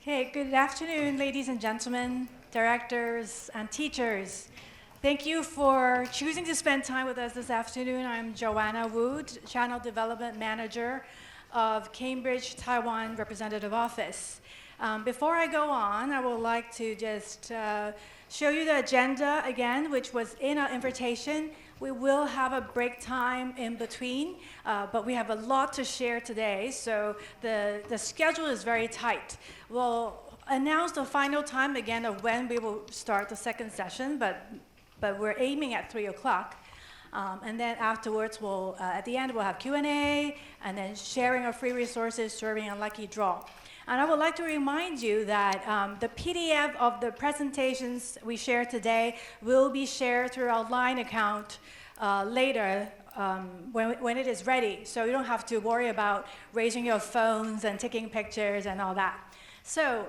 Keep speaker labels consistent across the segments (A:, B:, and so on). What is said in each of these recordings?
A: Okay, good afternoon, ladies and gentlemen, directors and teachers. Thank you for choosing to spend time with us this afternoon. I'm Joanna Wood, Channel Development Manager of Cambridge, Taiwan Representative Office. Before I go on, I would like to just show you the agenda again, which was in our invitation. We will have a break time in between, but we have a lot to share today, so the schedule is very tight. We'll announce the final time again of when we will start the second session, but we're aiming at 3 o'clock. And then afterwards, at the end, we'll have Q&A, and then sharing of free resources, serving a lucky draw. And I would like to remind you that the PDF of the presentations we share today will be shared through our Line account later when it is ready. So you don't have to worry about raising your phones and taking pictures and all that. So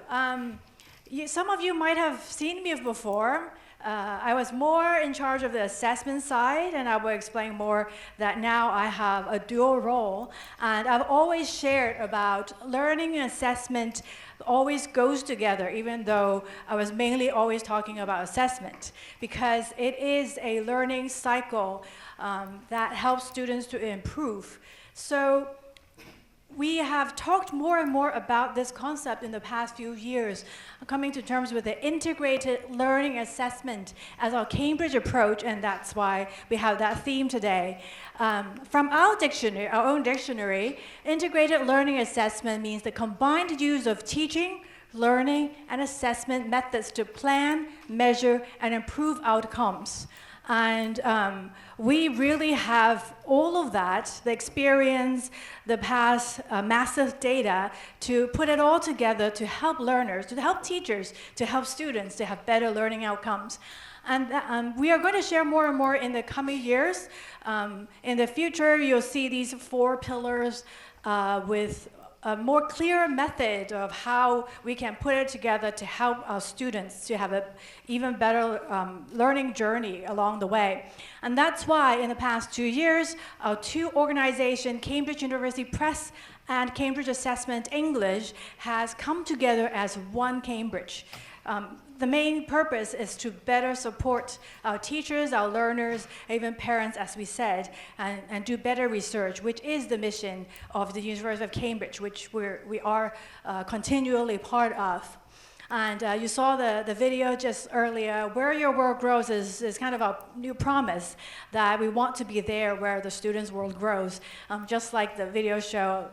A: some of you might have seen me before. I was more in charge of the assessment side, and I will explain more that now I have a dual role. And I've always shared about learning and assessment always goes together, even though I was mainly always talking about assessment, because it is a learning cycle that helps students to improve. So we have talked more and more about this concept in the past few years, coming to terms with the integrated learning assessment as our Cambridge approach, and that's why we have that theme today. From our dictionary, our own dictionary, integrated learning assessment means the combined use of teaching, learning, and assessment methods to plan, measure, and improve outcomes. And we really have all of that, the experience, the past massive data, to put it all together to help learners, to help teachers, to help students to have better learning outcomes. And we are going to share more and more in the coming years. In the future, you'll see these 4 pillars with a more clear method of how we can put it together to help our students to have an even better learning journey along the way. And that's why in the past 2 years, our 2 organizations, Cambridge University Press and Cambridge Assessment English, has come together as one Cambridge. The main purpose is to better support our teachers, our learners, even parents, as we said, and do better research, which is the mission of the University of Cambridge, which we are continually part of. And you saw the video just earlier. Where your world grows is kind of a new promise that we want to be there where the students' world grows, just like the video show,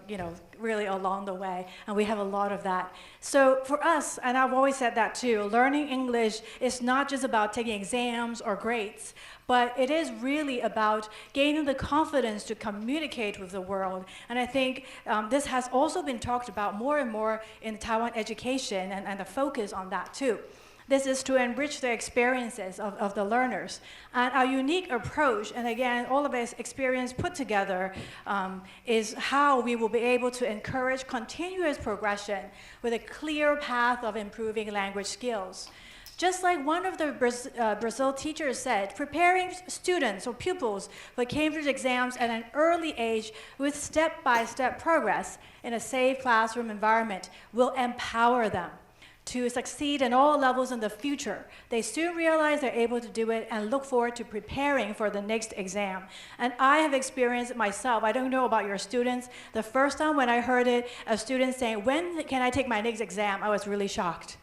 A: really along the way. And we have a lot of that. So for us, and I've always said that too, learning English is not just about taking exams or grades, but it is really about gaining the confidence to communicate with the world. And I think this has also been talked about more and more in Taiwan education, and the focus on that too. This is to enrich the experiences of the learners. And our unique approach, and again, all of this experience put together, is how we will be able to encourage continuous progression with a clear path of improving language skills. Just like one of the Brazil teachers said, preparing students or pupils for Cambridge exams at an early age with step-by-step progress in a safe classroom environment will empower them to succeed in all levels in the future. They soon realize they're able to do it and look forward to preparing for the next exam. And I have experienced it myself. I don't know about your students. The first time when I heard it, a student saying, "When can I take my next exam?" I was really shocked.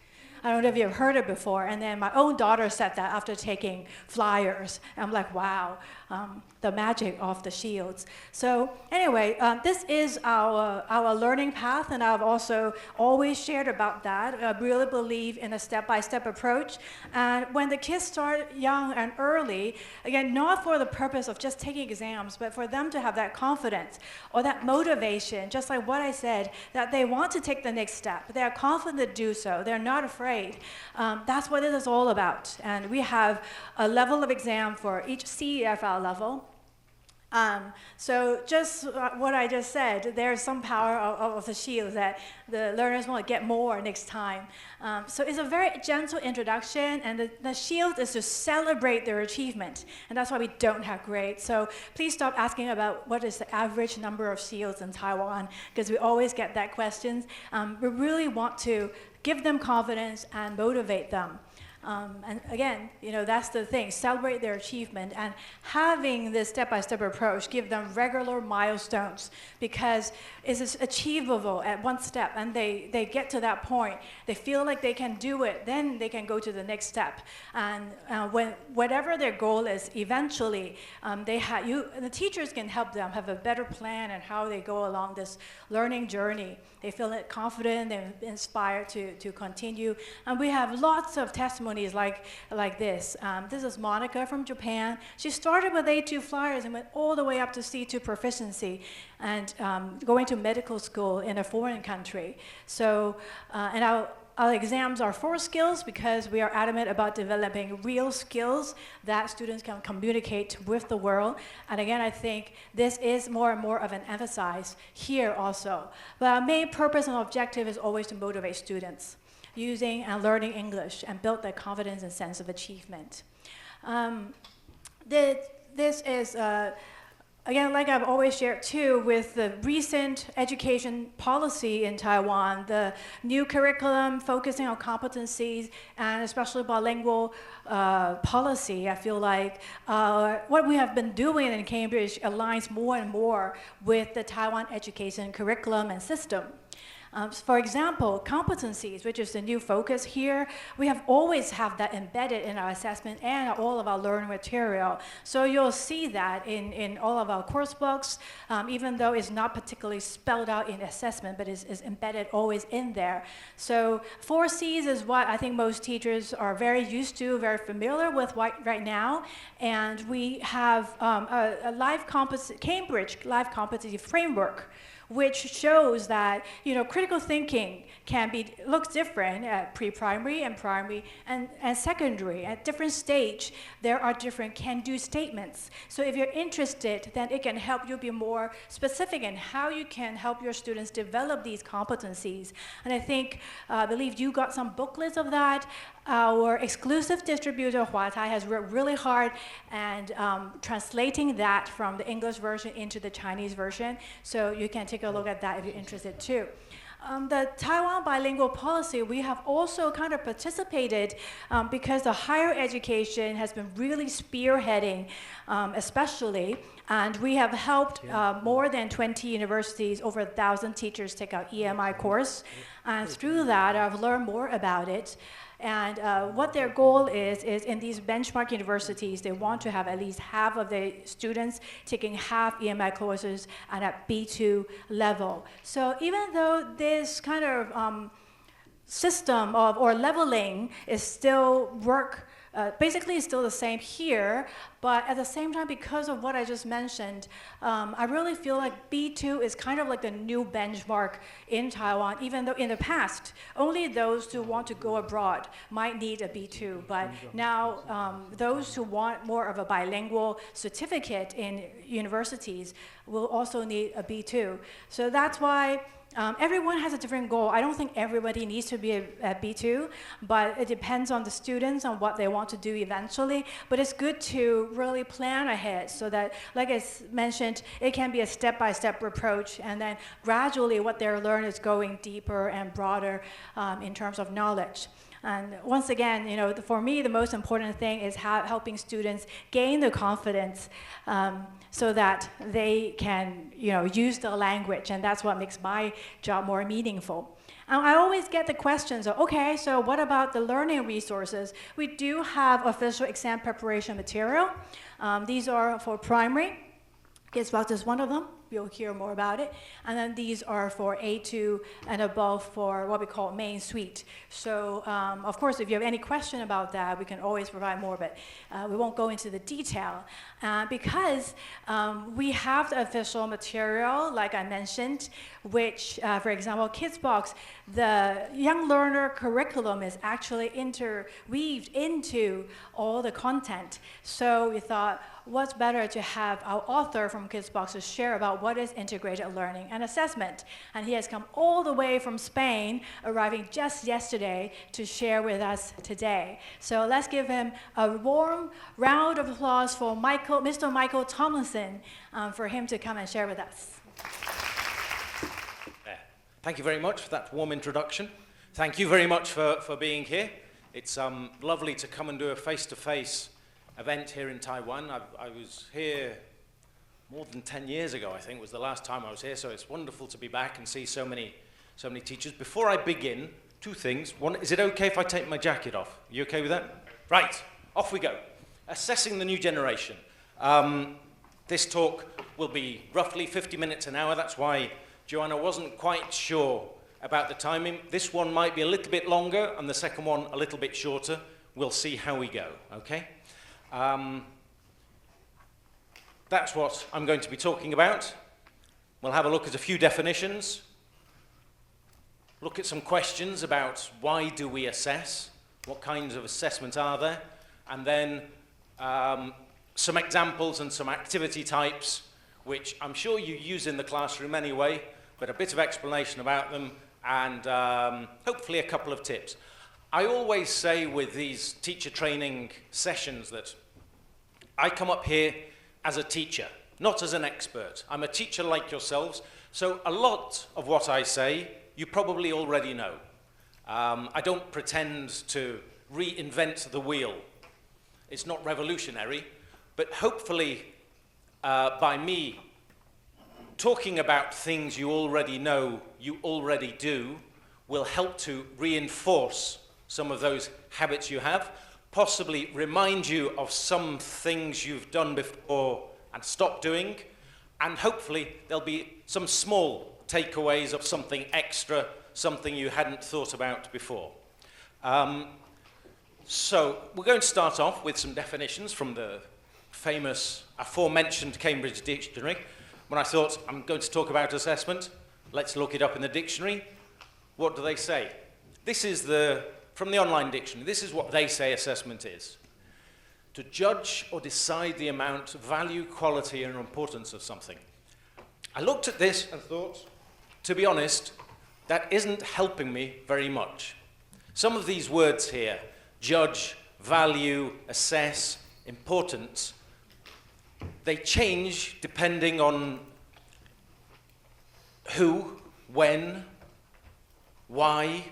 A: I don't know if you've heard it before. And then my own daughter said that after taking flyers. I'm like, wow, the magic of the shields. So anyway, this is our learning path, and I've also always shared about that. I really believe in a step-by-step approach. And when the kids start young and early, again, not for the purpose of just taking exams, but for them to have that confidence or that motivation, just like what I said, that they want to take the next step. They are confident to do so. They're not afraid. That's what it is all about. And we have a level of exam for each CEFL level. So just what I just said, there's some power of the shield that the learners want to get more next time. So it's a very gentle introduction, and the shield is to celebrate their achievement, and that's why we don't have grades. So please stop asking about what is the average number of shields in Taiwan, because we always get that question. We really want to give them confidence and motivate them. And again, that's the thing, celebrate their achievement, and having this step-by-step approach, give them regular milestones, because it's achievable at one step, and they get to that point, they feel like they can do it, then they can go to the next step. And whatever their goal is, eventually, the teachers can help them have a better plan on how they go along this learning journey. They feel confident, they're inspired to continue. And we have lots of testimonies like this. This is Monica from Japan. She started with A2 flyers and went all the way up to C2 proficiency, and going to medical school in a foreign country. So, and our exams are 4 skills, because we are adamant about developing real skills that students can communicate with the world. And again, I think this is more and more of an emphasis here also. But our main purpose and objective is always to motivate students using and learning English and build their confidence and sense of achievement. This is again, like I've always shared too, with the recent education policy in Taiwan, the new curriculum focusing on competencies and especially bilingual policy, I feel like what we have been doing in Cambridge aligns more and more with the Taiwan education curriculum and system. For example, competencies, which is the new focus here, we have always have that embedded in our assessment and all of our learning material. So you'll see that in all of our course books, even though it's not particularly spelled out in assessment, but is embedded always in there. So 4 C's is what I think most teachers are very used to, very familiar with right now. And we have a Cambridge live competency framework, which shows that critical thinking looks different at pre-primary and primary and secondary. At different stage, there are different can-do statements. So if you're interested, then it can help you be more specific in how you can help your students develop these competencies. And I believe you got some booklets of that. Our exclusive distributor, Huatai, has worked really hard and translating that from the English version into the Chinese version. So you can take a look at that if you're interested too. The Taiwan bilingual policy, we have also kind of participated because the higher education has been really spearheading, especially, and we have helped more than 20 universities, over 1,000 teachers take out EMI course. And through that, I've learned more about it. And what their goal is in these benchmark universities, they want to have at least half of the students taking half EMI courses and at B2 level. So even though this kind of system or leveling is still basically it's still the same here, but at the same time, because of what I just mentioned, I really feel like B2 is kind of like the new benchmark in Taiwan, even though in the past, only those who want to go abroad might need a B2, but now those who want more of a bilingual certificate in universities will also need a B2. So that's why everyone has a different goal. I don't think everybody needs to be at B2, but it depends on the students on what they want to do eventually. But it's good to really plan ahead so that, like I mentioned, it can be a step-by-step approach, and then gradually what they learn is going deeper and broader in terms of knowledge. And once again, for me, the most important thing is helping students gain the confidence so that they can, use the language, and that's what makes my job more meaningful. I always get the questions of, okay, so what about the learning resources? We do have official exam preparation material. These are for primary. Guess what is one of them? You'll hear more about it. And then these are for A2 and above for what we call main suite. So of course, if you have any question about that, we can always provide more, but we won't go into the detail. Because we have the official material, like I mentioned, which, for example, Kids Box, the young learner curriculum is actually interweaved into all the content. So we thought, what's better to have our author from Kids Box to share about what is integrated learning and assessment. And he has come all the way from Spain, arriving just yesterday, to share with us today. So let's give him a warm round of applause for Mr. Michael Tomlinson, for him to come and share with us.
B: Thank you very much for that warm introduction. Thank you very much for being here. It's lovely to come and do a face-to-face event here in Taiwan. I was here more than 10 years ago, I think, was the last time I was here, so it's wonderful to be back and see so many teachers. Before I begin, two things. One, is it okay if I take my jacket off? You okay with that? Right, off we go. Assessing the new generation. This talk will be roughly 50 minutes an hour. That's why Joanna wasn't quite sure about the timing. This one might be a little bit longer, and the second one a little bit shorter. We'll see how we go, okay? That's what I'm going to be talking about. We'll have a look at a few definitions, look at some questions about why do we assess, what kinds of assessment are there, and then some examples and some activity types, which I'm sure you use in the classroom anyway, but a bit of explanation about them, and hopefully a couple of tips. I always say with these teacher training sessions that I come up here as a teacher, not as an expert. I'm a teacher like yourselves, so a lot of what I say you probably already know. I don't pretend to reinvent the wheel. It's not revolutionary, but hopefully by me talking about things you already know, you already do, will help to reinforce some of those habits you have, possibly remind you of some things you've done before and stopped doing, and hopefully there'll be some small takeaways of something extra, something you hadn't thought about before. So we're going to start off with some definitions from the famous aforementioned Cambridge Dictionary. When I thought I'm going to talk about assessment, let's look it up in the dictionary. What do they say? This is from the online dictionary. This is what they say assessment is. To judge or decide the amount, value, quality, and importance of something. I looked at this and thought, to be honest, that isn't helping me very much. Some of these words here, judge, value, assess, importance, they change depending on who, when, why.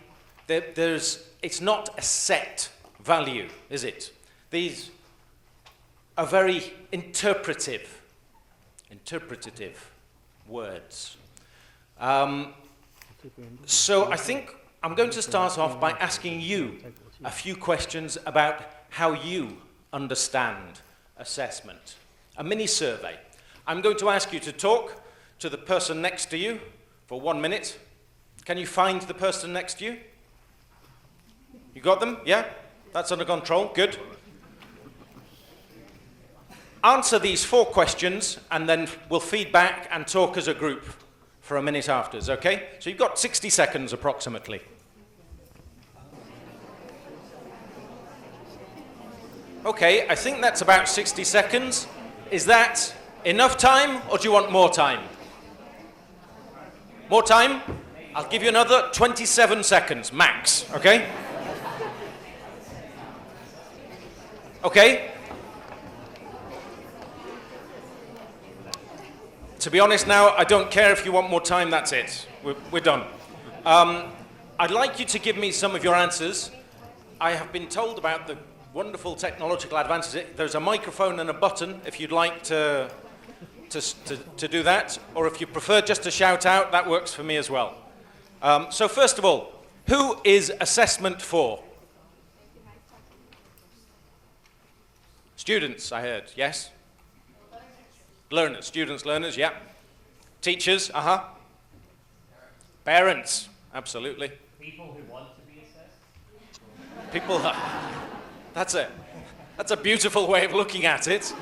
B: It's not a set value, is it? These are very interpretative words. So I think I'm going to start off by asking you a few questions about how you understand assessment. A mini survey. I'm going to ask you to talk to the person next to you for 1 minute. Can you find the person next to you? You got them? Yeah? That's under control. Good. Answer these 4 questions, and then we'll feed back and talk as a group for a minute afterwards, okay? So you've got 60 seconds approximately. Okay, I think that's about 60 seconds. Is that enough time, or do you want more time? More time? I'll give you another 27 seconds, max, okay? Okay? To be honest now, I don't care if you want more time, that's it. We're done. I'd like you to give me some of your answers. I have been told about the wonderful technological advances. There's a microphone and a button if you'd like to do that, or if you prefer just to shout out, that works for me as well. So first of all, who is assessment for? Students, I heard, yes? Learners, students, learners, yeah. Teachers, Parents, absolutely.
C: People who want to be assessed?
B: People, that's a beautiful way of looking at it.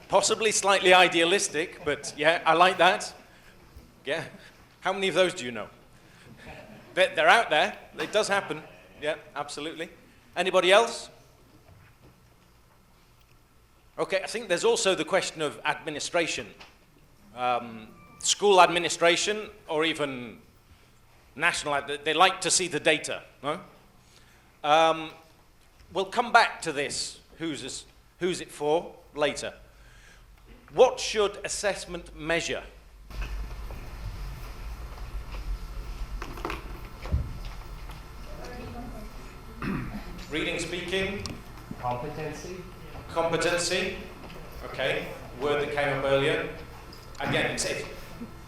B: Possibly slightly idealistic, but yeah, I like that. Yeah. How many of those do you know? They're out there. It does happen. Yeah, absolutely. Anybody else? Okay, I think there's also the question of administration. School administration, or even national, they like to see the data, no? We'll come back to this, who's it for, later. What should assessment measure? Reading, speaking?
C: Competency?
B: Competency, okay, word that came up earlier. Again,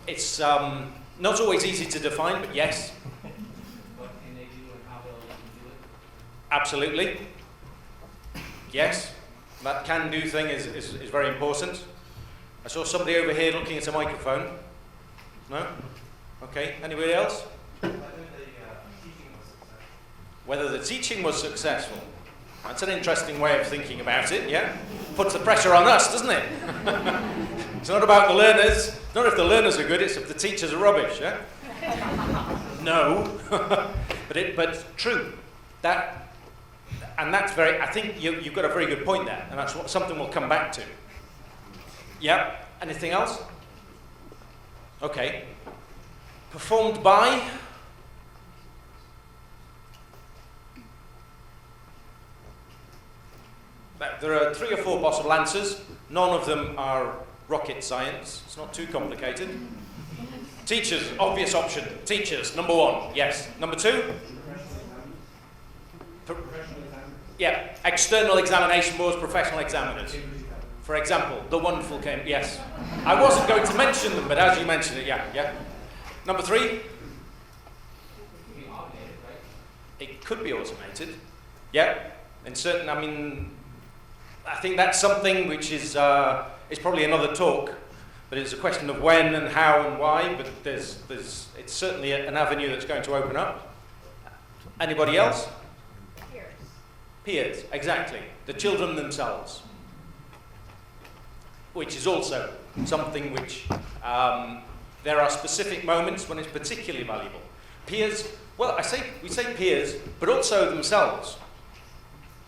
B: it's not always easy to define, but yes.
C: What can they do and how well they can do it?
B: Absolutely. Yes, that can-do thing is very important. I saw somebody over here looking at a microphone. No? Okay, anybody else? Whether the teaching was successful. That's an interesting way of thinking about it, yeah? Puts the pressure on us, doesn't it? It's not about the learners. It's not if the learners are good, it's if the teachers are rubbish, yeah? No. but true. That's very, I think you've got a very good point there, and that's something we'll come back to. Yeah? Anything else? Okay. Performed by? There are 3 or 4 possible answers. None of them are rocket science. It's not too complicated. Teachers, obvious option. Teachers, number 1, yes. Number 2? Yeah, external examination boards, professional examiners. For example, the wonderful came, yes. I wasn't going to mention them, but as you mentioned it, yeah. Number 3? It could be automated. Yeah, in certain, I think that's something which is probably another talk, but it's a question of when and how and why, but it's certainly an avenue that's going to open up. Anybody else? Peers, exactly. The children themselves. Which is also something which there are specific moments when it's particularly valuable. Peers, well, we say peers, but also themselves.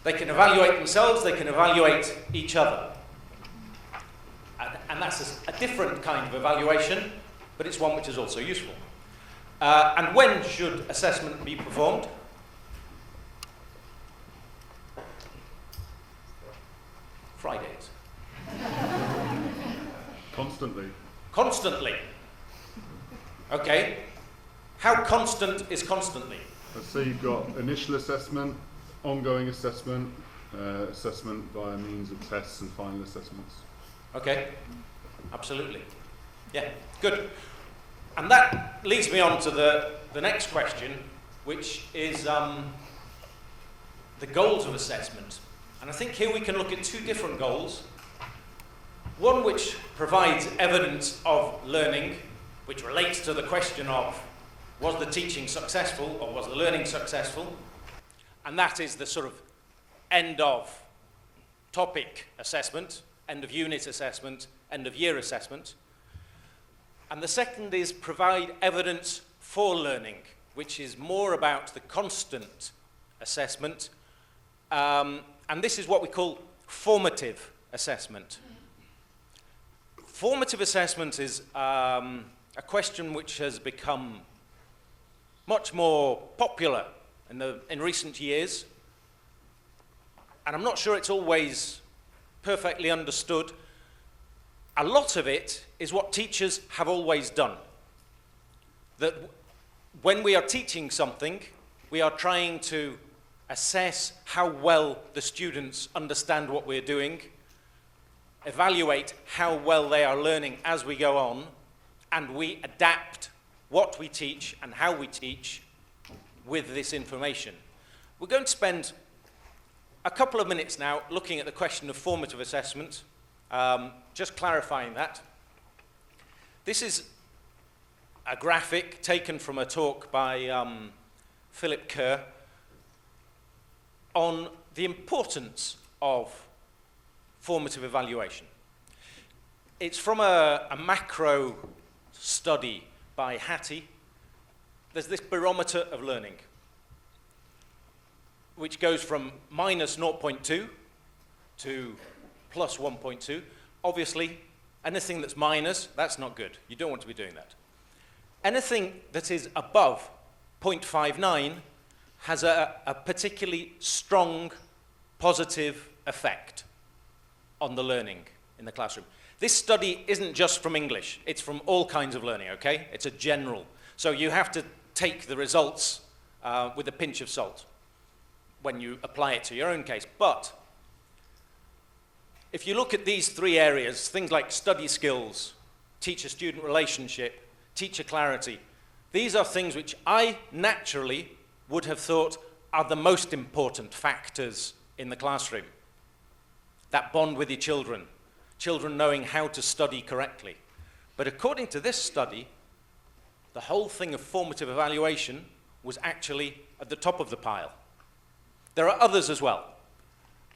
B: They can evaluate themselves, they can evaluate each other. And that's a different kind of evaluation, but it's one which is also useful. And when should assessment be performed? Fridays.
D: Constantly.
B: Constantly. Okay. How constant is constantly?
D: Let's say you've got initial assessment, ongoing assessment, assessment via means of tests and final assessments.
B: Okay. Absolutely. Yeah, good. And that leads me on to the next question, which is the goals of assessment. And I think here we can look at 2 different goals. One which provides evidence of learning, which relates to the question of, was the teaching successful or was the learning successful? And that is the sort of end of topic assessment, end of unit assessment, end of year assessment. And the second is provide evidence for learning, which is more about the constant assessment. And this is what we call formative assessment. Formative assessment is a question which has become much more popular in recent years. And I'm not sure it's always perfectly understood. A lot of it is what teachers have always done. That when we are teaching something, we are trying to assess how well the students understand what we're doing, evaluate how well they are learning as we go on, and we adapt what we teach and how we teach with this information. We're going to spend a couple of minutes now looking at the question of formative assessment, just clarifying that. This is a graphic taken from a talk by Philip Kerr on the importance of formative evaluation. It's from a macro study by Hattie. There's this barometer of learning, which goes from minus 0.2 to plus 1.2. Obviously, anything that's minus, that's not good. You don't want to be doing that. Anything that is above 0.59 has a particularly strong positive effect on the learning in the classroom. This study isn't just from English. It's from all kinds of learning, okay? It's a general. So you have to take the results with a pinch of salt when you apply it to your own case. But if you look at these three areas, things like study skills, teacher-student relationship, teacher clarity, these are things which I naturally would have thought are the most important factors in the classroom. That bond with your children, children knowing how to study correctly. But according to this study, the whole thing of formative evaluation was actually at the top of the pile. There are others as well.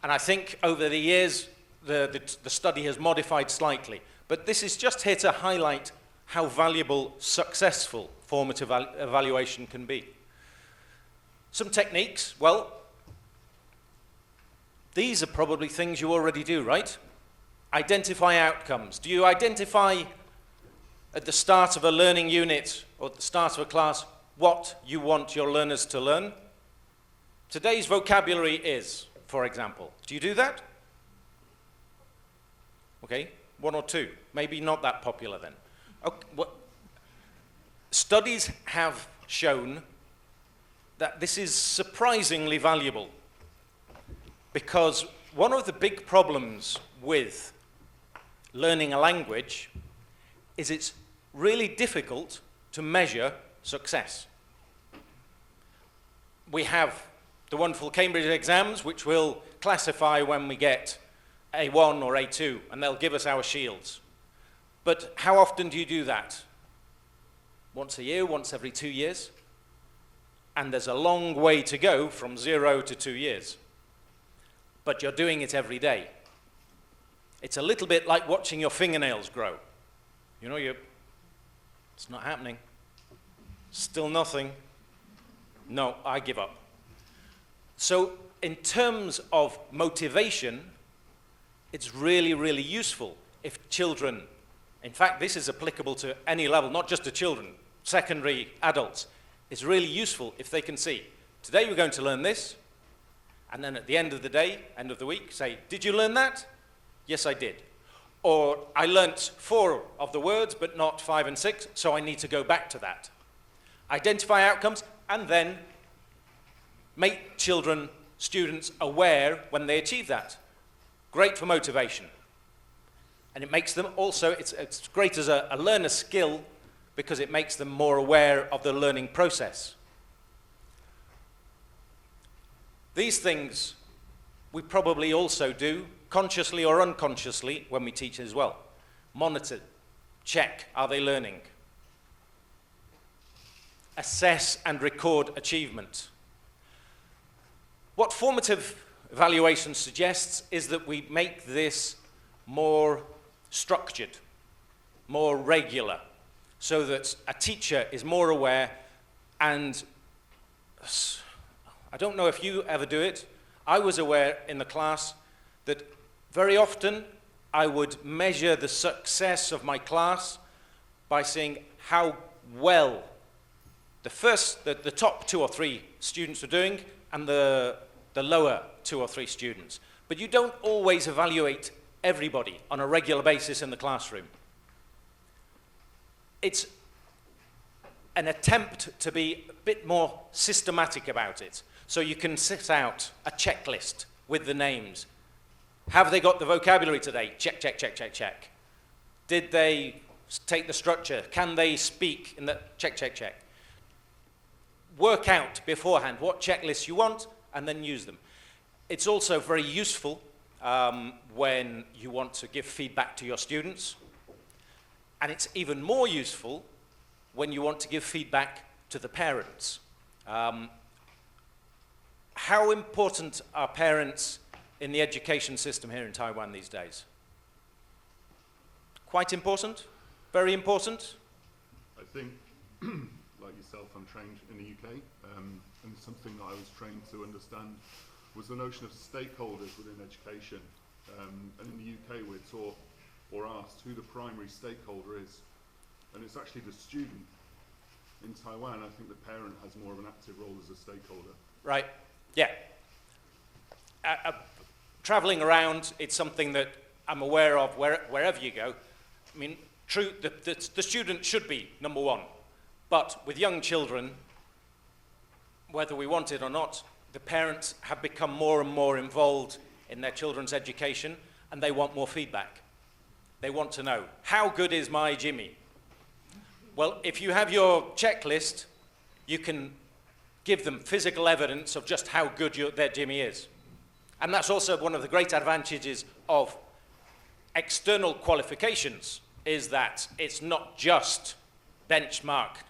B: And I think over the years, the study has modified slightly. But this is just here to highlight how valuable, successful formative evaluation can be. Some techniques, well, these are probably things you already do, right? Identify outcomes. Do you identify at the start of a learning unit or at the start of a class what you want your learners to learn? Today's vocabulary is, for example. Do you do that? Okay, one or two. Maybe not that popular then. Okay, studies have shown that this is surprisingly valuable because one of the big problems with learning a language is it's really difficult to measure success. We have the wonderful Cambridge exams, which will classify when we get A1 or A2, and they'll give us our shields. But how often do you do that? Once a year, once every 2 years? And there's a long way to go from 0 to 2 years. But you're doing it every day. It's a little bit like watching your fingernails grow. You know, it's not happening. Still nothing. No, I give up. So in terms of motivation, it's really, really useful if children, in fact, this is applicable to any level, not just to children, secondary adults. It's really useful if they can see, today we're going to learn this, and then at the end of the day, end of the week, say, did you learn that? Yes, I did. Or I learnt 4 of the words, but not 5 and 6, so I need to go back to that. Identify outcomes, and then make children, students aware when they achieve that. Great for motivation. And it makes them also, it's great as a learner skill because it makes them more aware of the learning process. These things we probably also do, consciously or unconsciously, when we teach as well. Monitor, check, are they learning? Assess and record achievement. What formative evaluation suggests is that we make this more structured, more regular, so that a teacher is more aware. And I don't know if you ever do it, I was aware in the class that very often I would measure the success of my class by seeing how well the top 2 or 3 students were doing and the lower 2 or 3 students. But you don't always evaluate everybody on a regular basis in the classroom. It's an attempt to be a bit more systematic about it. So you can set out a checklist with the names. Have they got the vocabulary today? Check, check, check, check, check. Did they take the structure? Can they speak in the check, check, check? Work out beforehand what checklists you want and then use them. It's also very useful when you want to give feedback to your students. And it's even more useful when you want to give feedback to the parents. How important are parents in the education system here in Taiwan these days? Quite important? Very important?
D: I think, like yourself, I'm trained in the UK, and something that I was trained to understand was the notion of stakeholders within education. And in the UK, we're taught or asked who the primary stakeholder is, and it's actually the student. In Taiwan, I think the parent has more of an active role as a stakeholder.
B: Right, yeah. Traveling around, it's something that I'm aware of wherever you go. I mean, true, the student should be number one, but with young children, whether we want it or not, the parents have become more and more involved in their children's education, and they want more feedback. They want to know, how good is my Jimmy? Well, if you have your checklist, you can give them physical evidence of just how good their Jimmy is. And that's also one of the great advantages of external qualifications, is that it's not just benchmarked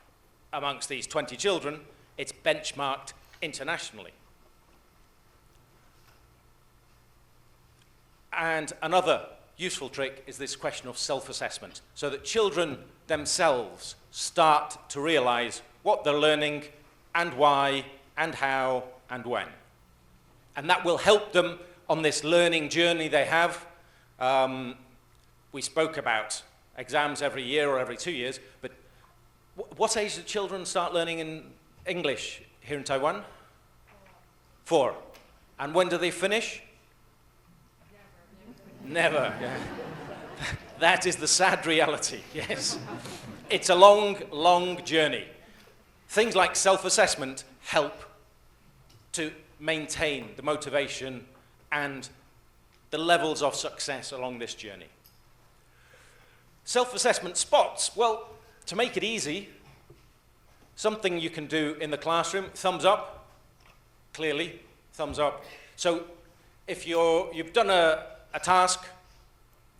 B: amongst these 20 children, it's benchmarked internationally. And another useful trick is this question of self-assessment, so that children themselves start to realize what they're learning and why and how and when. And that will help them on this learning journey they have. We spoke about exams every year or every 2 years, but what age do children start learning in English here in Taiwan? 4. And when do they finish? Never. Yeah. That is the sad reality, yes. It's a long, long journey. Things like self-assessment help to maintain the motivation and the levels of success along this journey. Self-assessment spots, well, to make it easy, something you can do in the classroom, thumbs up, clearly, thumbs up. So if you've done a task,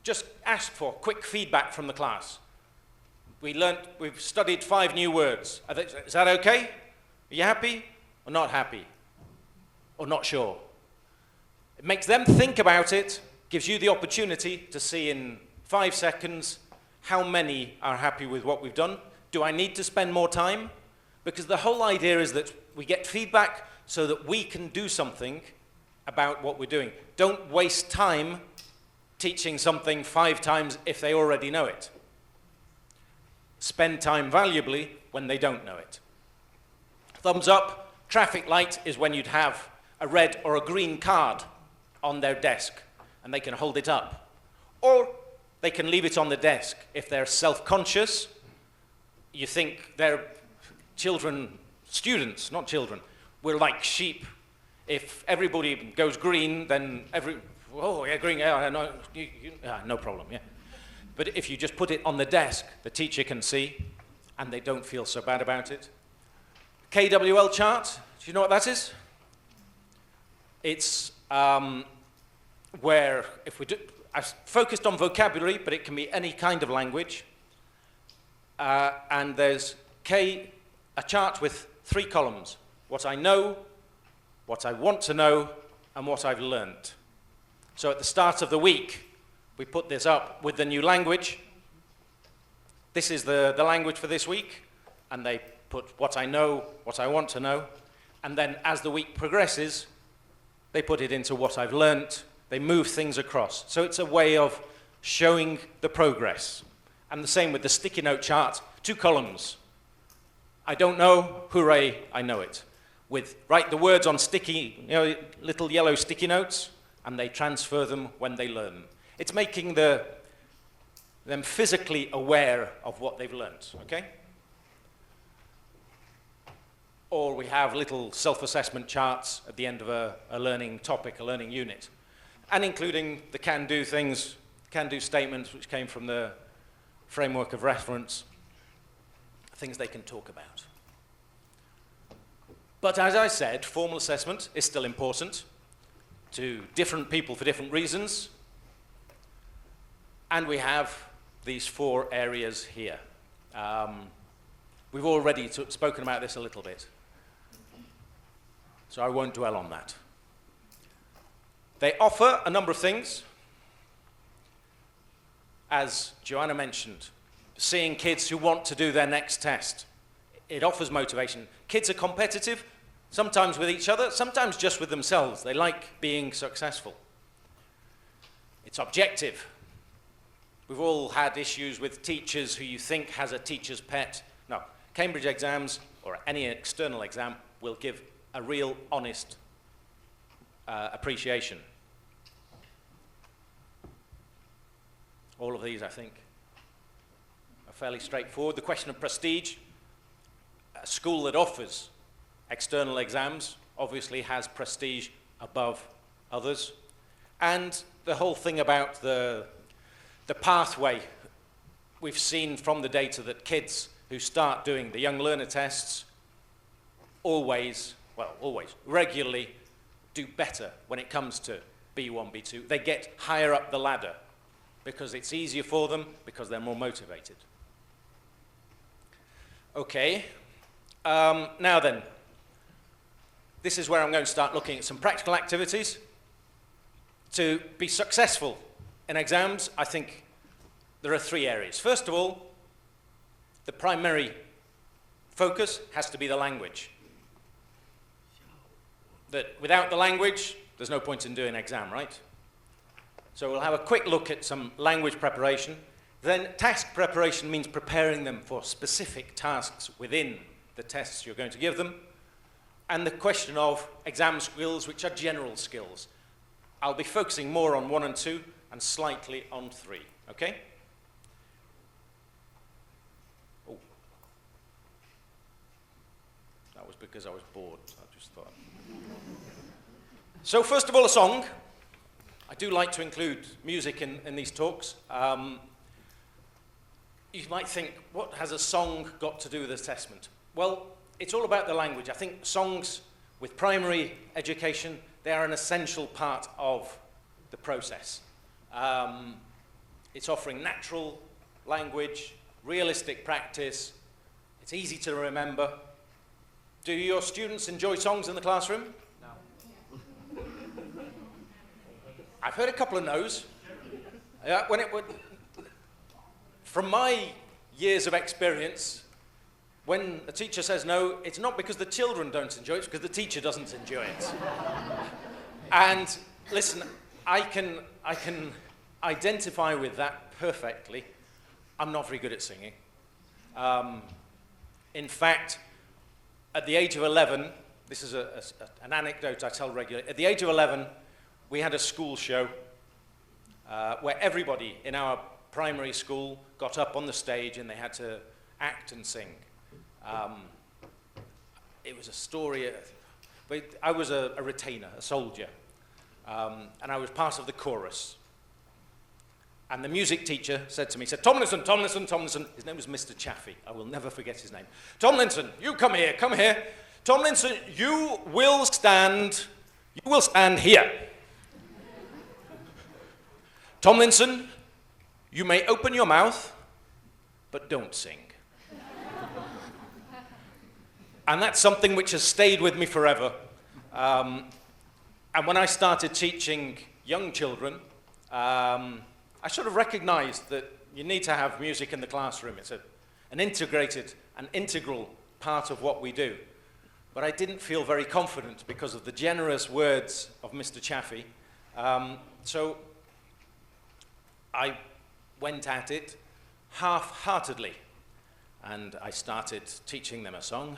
B: just ask for quick feedback from the class. We've studied 5 new words. Is that okay? Are you happy or not happy? Or not sure? It makes them think about it, gives you the opportunity to see in 5 seconds how many are happy with what we've done. Do I need to spend more time? Because the whole idea is that we get feedback so that we can do something about what we're doing. Don't waste time teaching something 5 times if they already know it. Spend time valuably when they don't know it. Thumbs up. Traffic light is when you'd have a red or a green card on their desk and they can hold it up. Or they can leave it on the desk. If they're self-conscious, you think they're children, students, not children. We're like sheep. If everybody goes green, then oh yeah, green, yeah, no problem, yeah. But if you just put it on the desk, the teacher can see, and they don't feel so bad about it. KWL chart, do you know what that is? It's where, if we do, I've focused on vocabulary, but it can be any kind of language. And there's a chart with 3 columns. What I know, what I want to know, and what I've learned. So at the start of the week, we put this up with the new language. This is the language for this week, and they put what I know, what I want to know, and then as the week progresses, they put it into what I've learnt. They move things across. So it's a way of showing the progress. And the same with the sticky note chart, 2 columns. I don't know, hooray, I know it. Write the words on sticky, little yellow sticky notes, and they transfer them when they learn. It's making them physically aware of what they've learnt, okay? Or we have little self-assessment charts at the end of a learning topic, a learning unit, and including the can-do things, can-do statements, which came from the framework of reference, things they can talk about. But as I said, formal assessment is still important to different people for different reasons. And we have these 4 areas here. We've already spoken about this a little bit, so I won't dwell on that. They offer a number of things. As Joanna mentioned, seeing kids who want to do their next test. It offers motivation. Kids are competitive, sometimes with each other, sometimes just with themselves. They like being successful. It's objective. We've all had issues with teachers who you think has a teacher's pet. No, Cambridge exams or any external exam will give a real, honest appreciation. All of these, I think, are fairly straightforward. The question of prestige. A school that offers external exams obviously has prestige above others. And the whole thing about the pathway. We've seen from the data that kids who start doing the young learner tests regularly do better when it comes to B1, B2. They get higher up the ladder because it's easier for them, because they're more motivated. Okay, now then, this is where I'm going to start looking at some practical activities. To be successful in exams, I think there are 3 areas. First of all, the primary focus has to be the language. That without the language, there's no point in doing an exam, right? So we'll have a quick look at some language preparation. Then task preparation means preparing them for specific tasks within the tests you're going to give them. And the question of exam skills, which are general skills. I'll be focusing more on 1 and 2 and slightly on 3, okay? Oh. That was because I was bored, I just thought. So first of all, a song. I do like to include music in these talks. You might think, what has a song got to do with assessment? Well, it's all about the language. I think songs with primary education, they are an essential part of the process. It's offering natural language, realistic practice. It's easy to remember. Do your students enjoy songs in the classroom? No. I've heard a couple of no's. From my years of experience, when a teacher says no, it's not because the children don't enjoy it, it's because the teacher doesn't enjoy it. And listen, I can identify with that perfectly. I'm not very good at singing. In fact, at the age of 11, this is an anecdote I tell regularly. At the age of 11, we had a school show where everybody in our primary school got up on the stage and they had to act and sing. It was a story. I was a retainer, a soldier, and I was part of the chorus. And the music teacher said to me, Tomlinson, Tomlinson, Tomlinson. His name was Mr. Chaffee. I will never forget his name. Tomlinson, you come here, come here. Tomlinson, you will stand here. Tomlinson, you may open your mouth, but don't sing. And that's something which has stayed with me forever. And when I started teaching young children, I sort of recognized that you need to have music in the classroom. It's an integrated, an integral part of what we do. But I didn't feel very confident because of the generous words of Mr. Chaffee. So I went at it half-heartedly, and I started teaching them a song.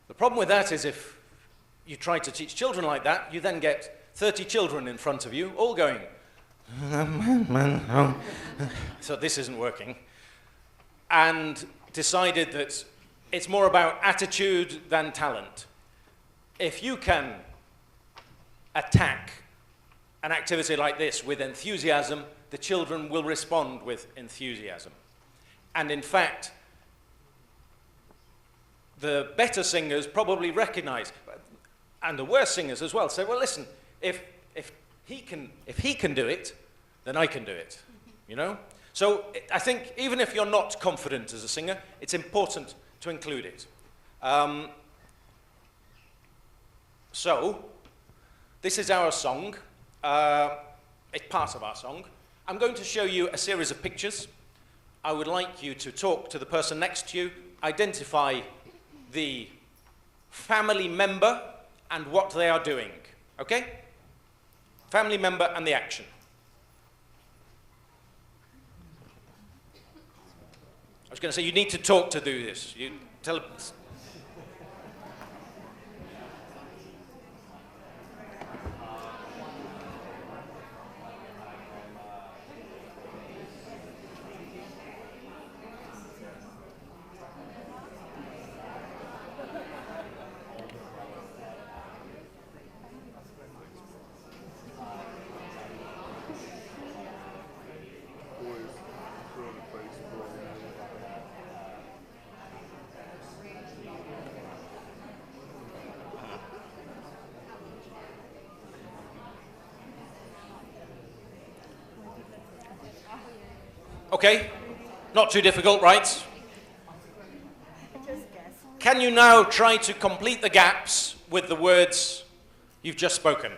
B: The problem with that is if you try to teach children like that, you then get 30 children in front of you, all going. So this isn't working. And decided that it's more about attitude than talent. If you can attack an activity like this with enthusiasm, the children will respond with enthusiasm. And in fact, the better singers probably recognize, and the worse singers as well, say, well, listen, if if he can do it, then I can do it, you know? So I think even if you're not confident as a singer, it's important to include it. So this is our song. It's part of our song. I'm going to show you a series of pictures. I would like you to talk to the person next to you, identify the family member and what they are doing, okay? Family member and the action. I was going to say, you need to talk to do this. You tell. Okay, not too difficult, right? Can you now try to complete the gaps with the words you've just spoken?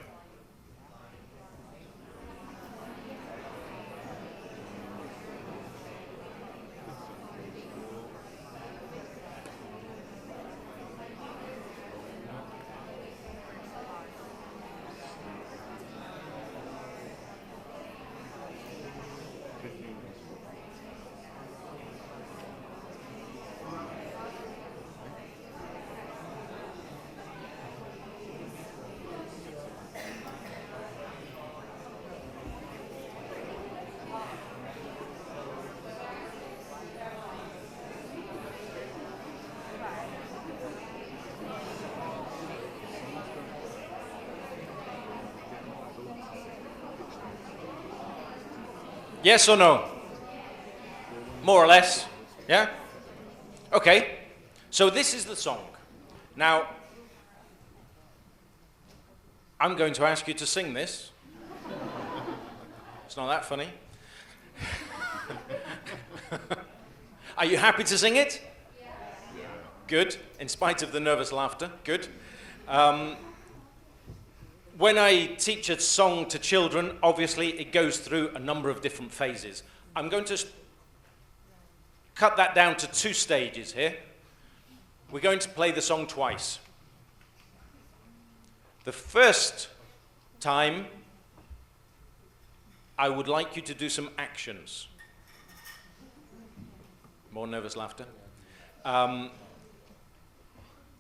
B: Yes or no? More or less, yeah? Okay, so this is the song. Now, I'm going to ask you to sing this. It's not that funny. Are you happy to sing it? Yeah. Good, in spite of the nervous laughter, good. When I teach a song to children, obviously it goes through a number of different phases. I'm going to cut that down to 2 stages here. We're going to play the song twice. The first time, I would like you to do some actions. More nervous laughter.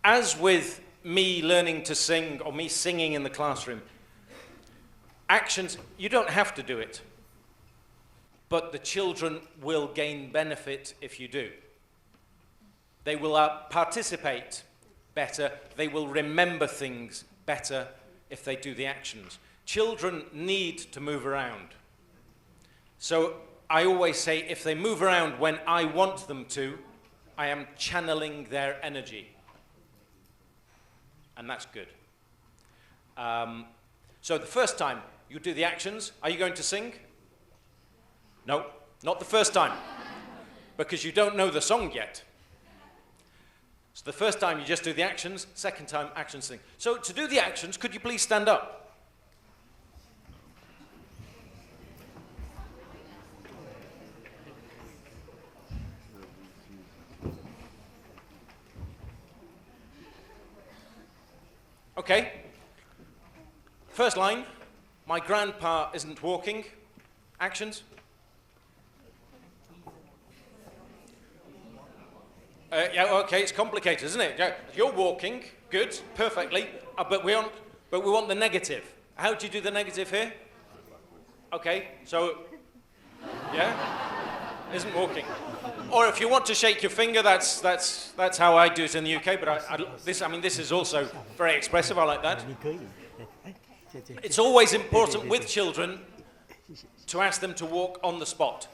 B: As with me learning to sing, or me singing in the classroom, actions, you don't have to do it, but the children will gain benefit if you do. They will participate better, they will remember things better if they do the actions. Children need to move around. So I always say, if they move around when I want them to, I am channeling their energy. And that's good. So the first time you do the actions, are you going to sing? No, not the first time, because you don't know the song yet. So the first time you just do the actions, second time action sing. So to do the actions, could you please stand up? Okay. First line, my grandpa isn't walking. Actions. Yeah, okay, it's complicated, isn't it? Yeah, you're walking, good, perfectly, but we want the negative. How do you do the negative here? Okay, so, yeah, isn't walking. Or if you want to shake your finger, that's how I do it in the UK. But this is also very expressive. I like that. It's always important with children to ask them to walk on the spot,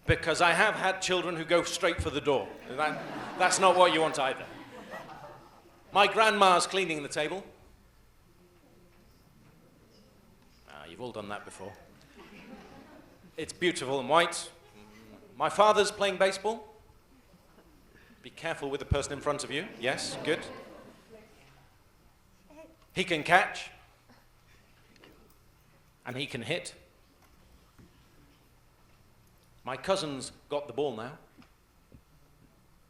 B: because I have had children who go straight for the door. That's not what you want either. My grandma's cleaning the table. you've all done that before. It's beautiful and white. My father's playing baseball. Be careful with the person in front of you. Yes, good. He can catch. And he can hit. My cousin's got the ball now.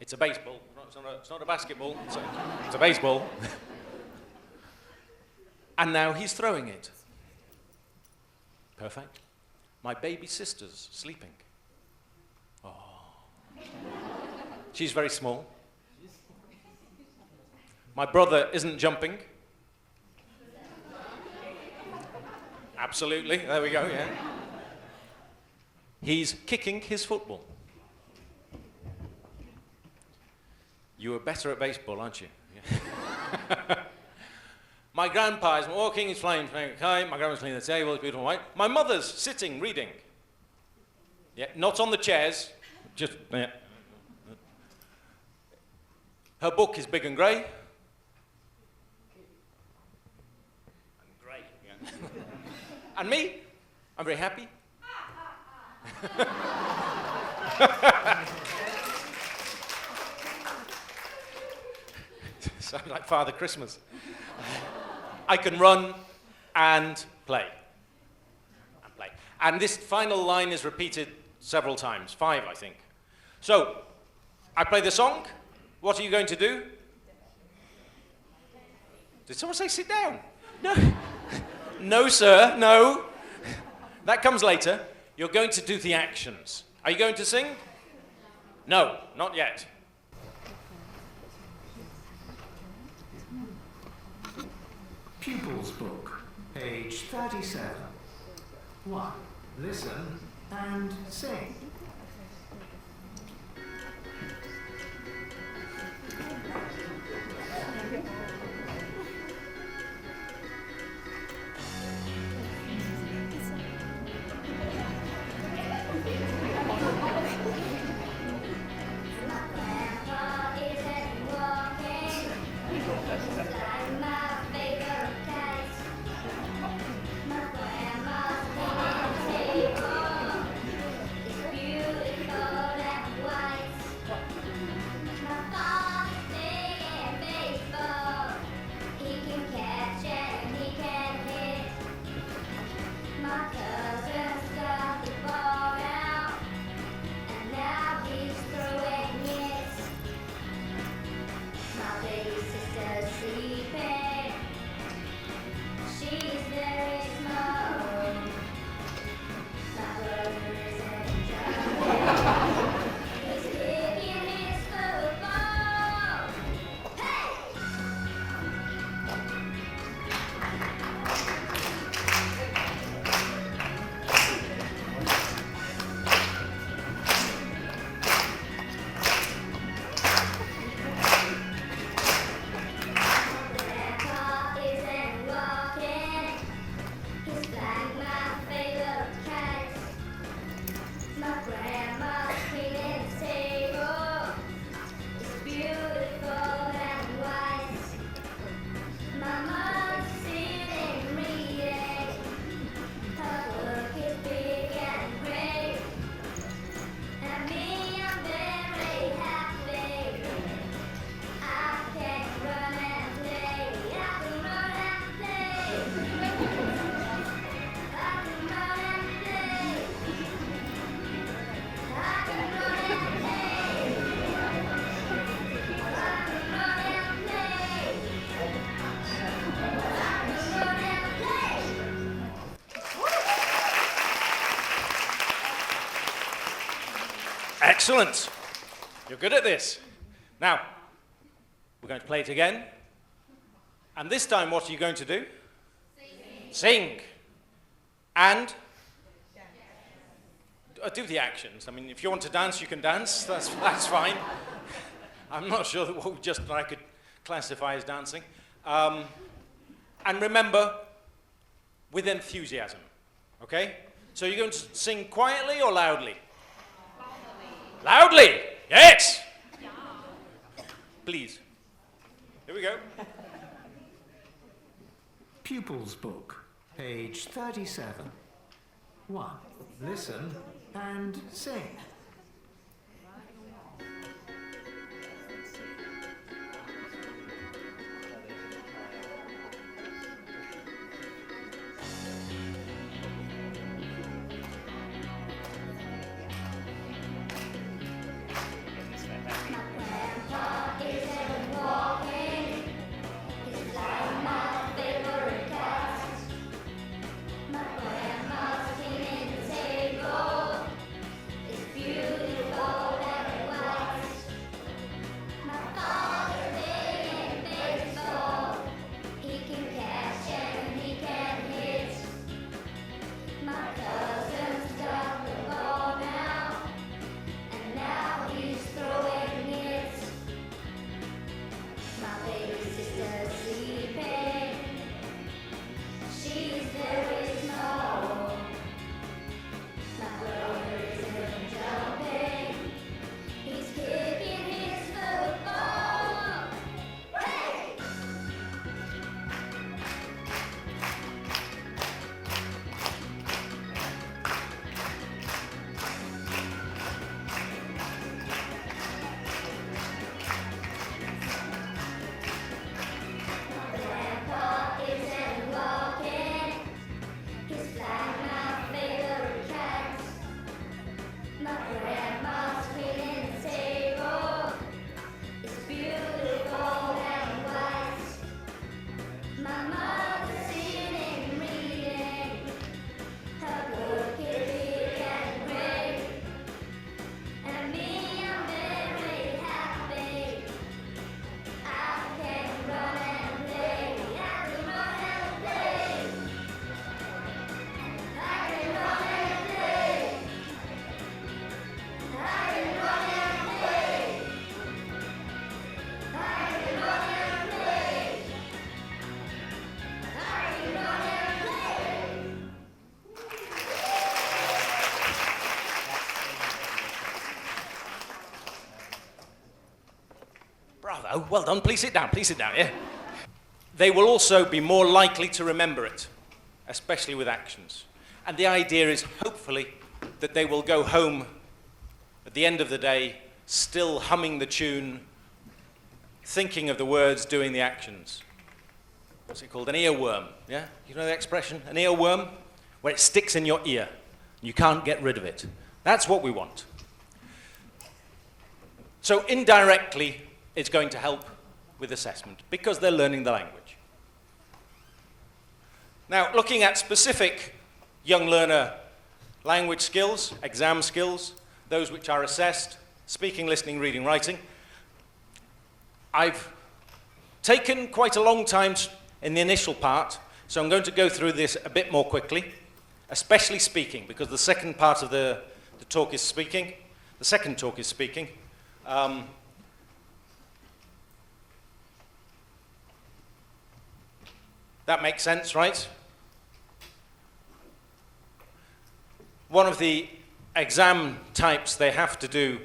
B: It's a baseball. It's not a basketball. It's a baseball. And now he's throwing it. Perfect. My baby sister's sleeping. Oh. She's very small. My brother isn't jumping. Absolutely. There we go, yeah. He's kicking his football. You are better at baseball, aren't you? Yeah. My grandpa is walking, he's playing a kite. My grandma's cleaning the table, it's beautiful white. My mother's sitting, reading. Yeah, not on the chairs, just, yeah. Her book is big and grey. And grey, yeah. And me, I'm very happy. Sounds like Father Christmas. I can run and play. And this final line is repeated several times, 5, I think. So, I play the song. What are you going to do? Did someone say sit down? No. No, sir, no. That comes later. You're going to do the actions. Are you going to sing? No, not yet.
E: Pupils Book, page 37. 1. Listen and sing.
B: Excellent. You're good at this. Now, we're going to play it again. And this time, what are you going to do? Sing. And? Do the actions. I mean, if you want to dance, you can dance. That's fine. I'm not sure that what I could classify as dancing. And remember, with enthusiasm. Okay? So you're going to sing quietly or loudly? Loudly! Yes! Yeah. Please. Here we go.
E: Pupils Book, Page 37. 1. Listen and sing.
B: Bravo, well done. Please sit down, yeah? They will also be more likely to remember it, especially with actions. And the idea is, hopefully, that they will go home at the end of the day still humming the tune, thinking of the words, doing the actions. What's it called? An earworm, yeah? You know the expression, an earworm? Where it sticks in your ear. You can't get rid of it. That's what we want. So indirectly, it's going to help with assessment because they're learning the language. Now, looking at specific young learner language skills, exam skills, those which are assessed, speaking, listening, reading, writing, I've taken quite a long time in the initial part, so I'm going to go through this a bit more quickly, especially speaking, because the second part of the talk is speaking. The second talk is speaking. That makes sense, right? One of the exam types they have to do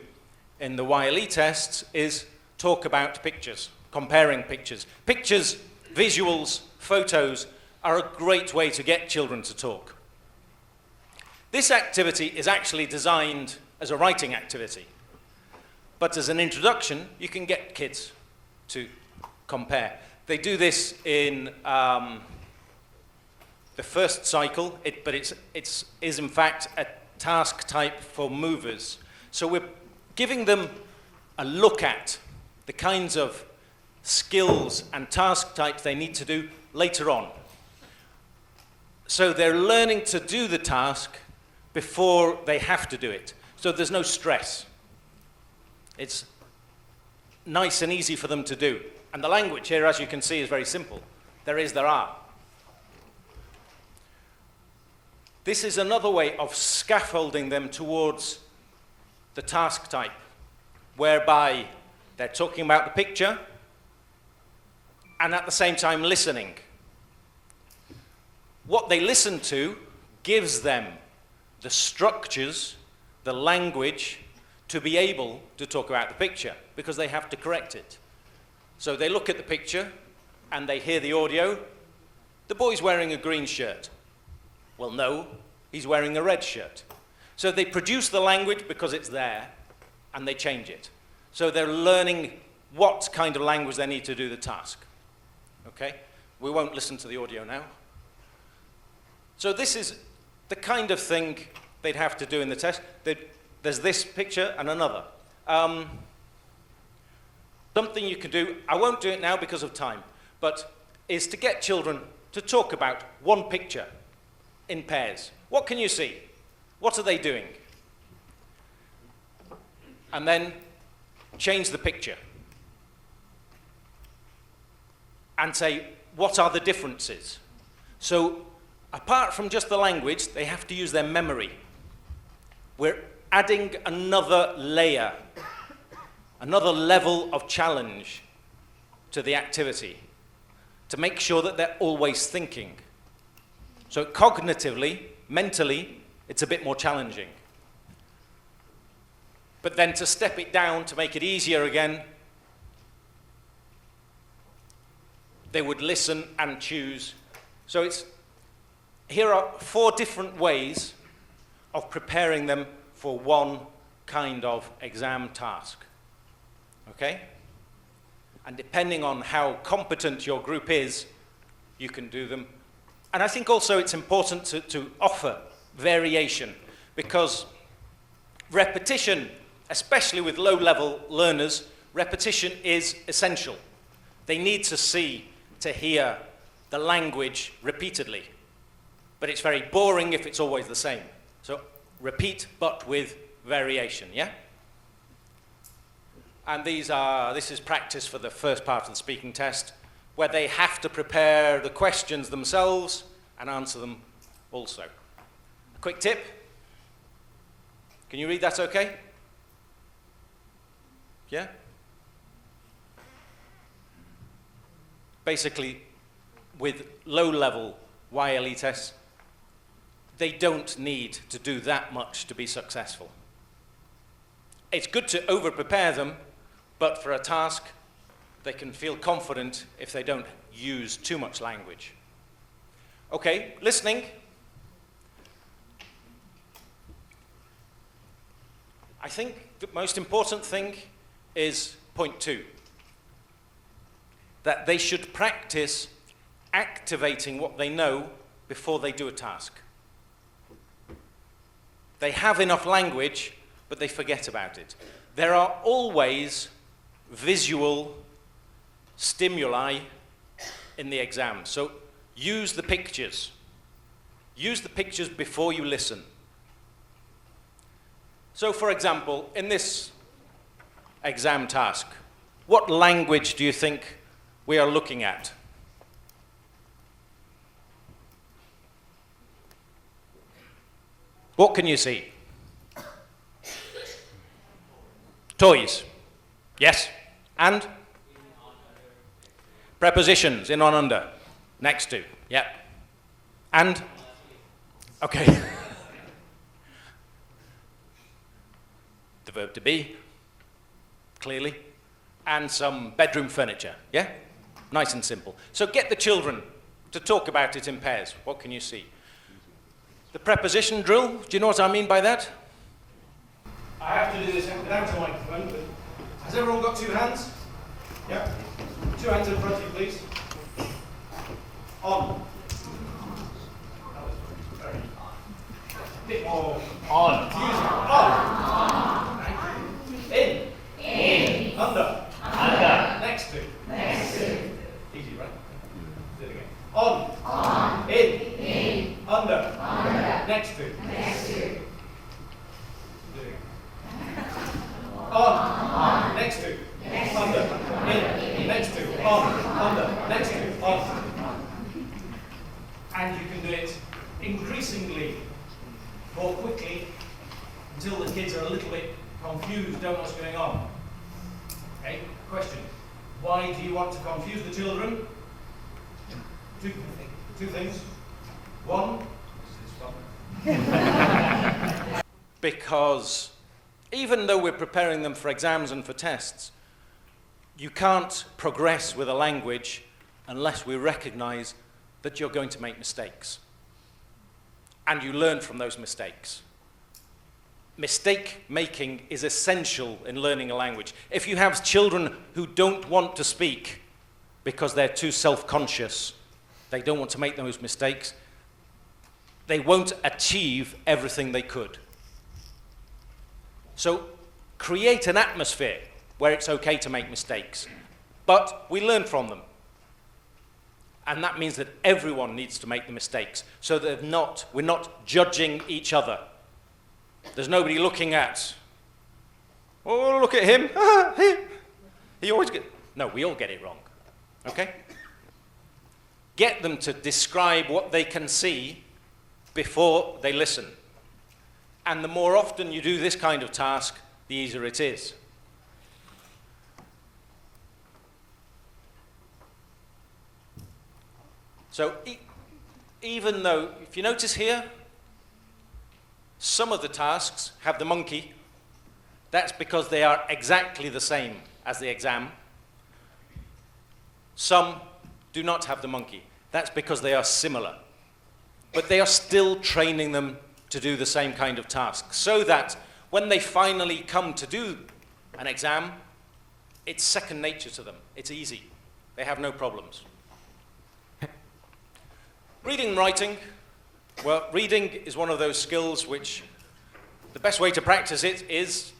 B: in the YLE tests is talk about pictures, comparing pictures. Pictures, visuals, photos are a great way to get children to talk. This activity is actually designed as a writing activity, but as an introduction, you can get kids to compare. They do this in the first cycle, but it is in fact a task type for movers. So we're giving them a look at the kinds of skills and task types they need to do later on. So they're learning to do the task before they have to do it. So there's no stress. It's nice and easy for them to do. And the language here, as you can see, is very simple. There is, there are. This is another way of scaffolding them towards the task type, whereby they're talking about the picture and at the same time listening. What they listen to gives them the structures, the language, to be able to talk about the picture, because they have to correct it. So they look at the picture and they hear the audio. The boy's wearing a green shirt. Well, no, he's wearing a red shirt. So they produce the language because it's there, and they change it. So they're learning what kind of language they need to do the task. Okay? We won't listen to the audio now. So this is the kind of thing they'd have to do in the test. There's this picture and another. Something you can do, I won't do it now because of time, but is to get children to talk about one picture in pairs. What can you see? What are they doing? And then change the picture. And say, what are the differences? So, apart from just the language, they have to use their memory. We're adding another layer, another level of challenge to the activity to make sure that they're always thinking. So cognitively, mentally, it's a bit more challenging. But then to step it down, to make it easier again, they would listen and choose. So here are 4 different ways of preparing them for one kind of exam task. Okay? And depending on how competent your group is, you can do them. And I think also it's important to offer variation, because repetition, especially with low-level learners, repetition is essential. They need to see, to hear the language repeatedly. But it's very boring if it's always the same. So repeat, but with variation, yeah? And this is practice for the first part of the speaking test, where they have to prepare the questions themselves and answer them also. A quick tip. Can you read that okay? Yeah? Basically, with low-level YLE tests, they don't need to do that much to be successful. It's good to over-prepare them, but for a task, they can feel confident if they don't use too much language. Okay, listening. I think the most important thing is point 2. That they should practice activating what they know before they do a task. They have enough language, but they forget about it. There are always visual stimuli in the exam. So use the pictures. Use the pictures before you listen. So for example, in this exam task, what language do you think we are looking at? What can you see? Toys. Yes. And? Prepositions, in, on, under. Next to. Yeah. And? Okay. The verb to be, clearly. And some bedroom furniture. Yeah? Nice and simple. So get the children to talk about it in pairs. What can you see? The preposition drill, do you know what I mean by that? I have to do this without a microphone, but has everyone got 2 hands? Yeah. 2 hands in front of you, please. On. That was very bit more. On. On. In. In. Under. Under. Next to. Next to. Easy, right? Do it again. On. On. In. In. Under. Under. Next to. Next to. Do it again. On. Next to. Under. In. Next to. Under. Next to. On. And you can do it increasingly more quickly until the kids are a little bit confused, don't know what's going on. Okay, question. Why do you want to confuse the children? Two things. One, because even though we're preparing them for exams and for tests, you can't progress with a language unless we recognize that you're going to make mistakes. and you learn from those mistakes. Mistake making is essential in learning a language. If you have children who don't want to speak because they're too self-conscious, they don't want to make those mistakes, they won't achieve everything they could. So create an atmosphere where it's okay to make mistakes, but we learn from them. And that means that everyone needs to make the mistakes, so that we're not judging each other. There's nobody looking at, oh, look at him. He always no, we all get it wrong. Okay? Get them to describe what they can see before they listen. And the more often you do this kind of task, the easier it is. So even though, if you notice here, some of the tasks have the monkey, that's because they are exactly the same as the exam. Some do not have the monkey. That's because they are similar. But they are still training them to do the same kind of task, so that when they finally come to do an exam, it's second nature to them. It's easy. They have no problems. Reading and writing. Well, reading is one of those skills which the best way to practice it is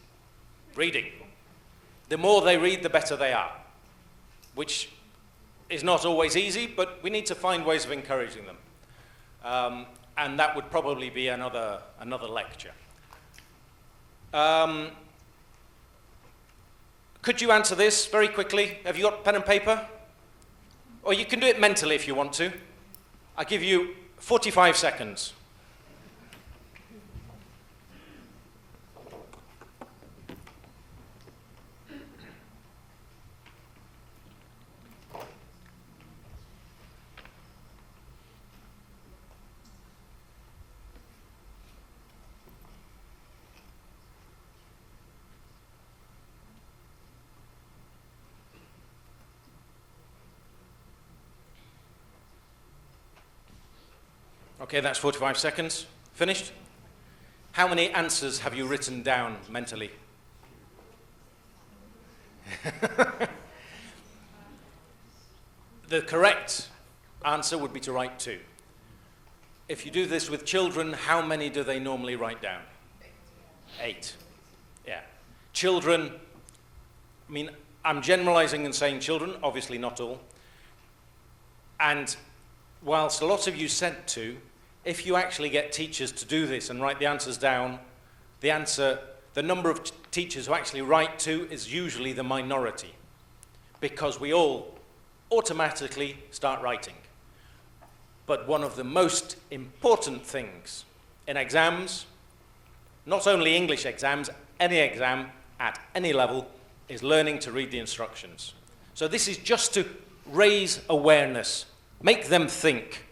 B: reading. The more they read, the better they are, which is not always easy, but we need to find ways of encouraging them. And that would probably be another lecture. Could you answer this very quickly? Have you got pen and paper? Or you can do it mentally if you want to. I'll give you 45 seconds. Okay, that's 45 seconds. Finished? How many answers have you written down mentally? The correct answer would be to write 2. If you do this with children, how many do they normally write down? 8. Yeah. Children, I mean, I'm generalizing and saying children, obviously not all. And whilst a lot of you said to, if you actually get teachers to do this and write the answers down, the number of teachers who actually write to is usually the minority, because we all automatically start writing. But one of the most important things in exams, not only English exams, any exam at any level, is learning to read the instructions. So this is just to raise awareness, make them think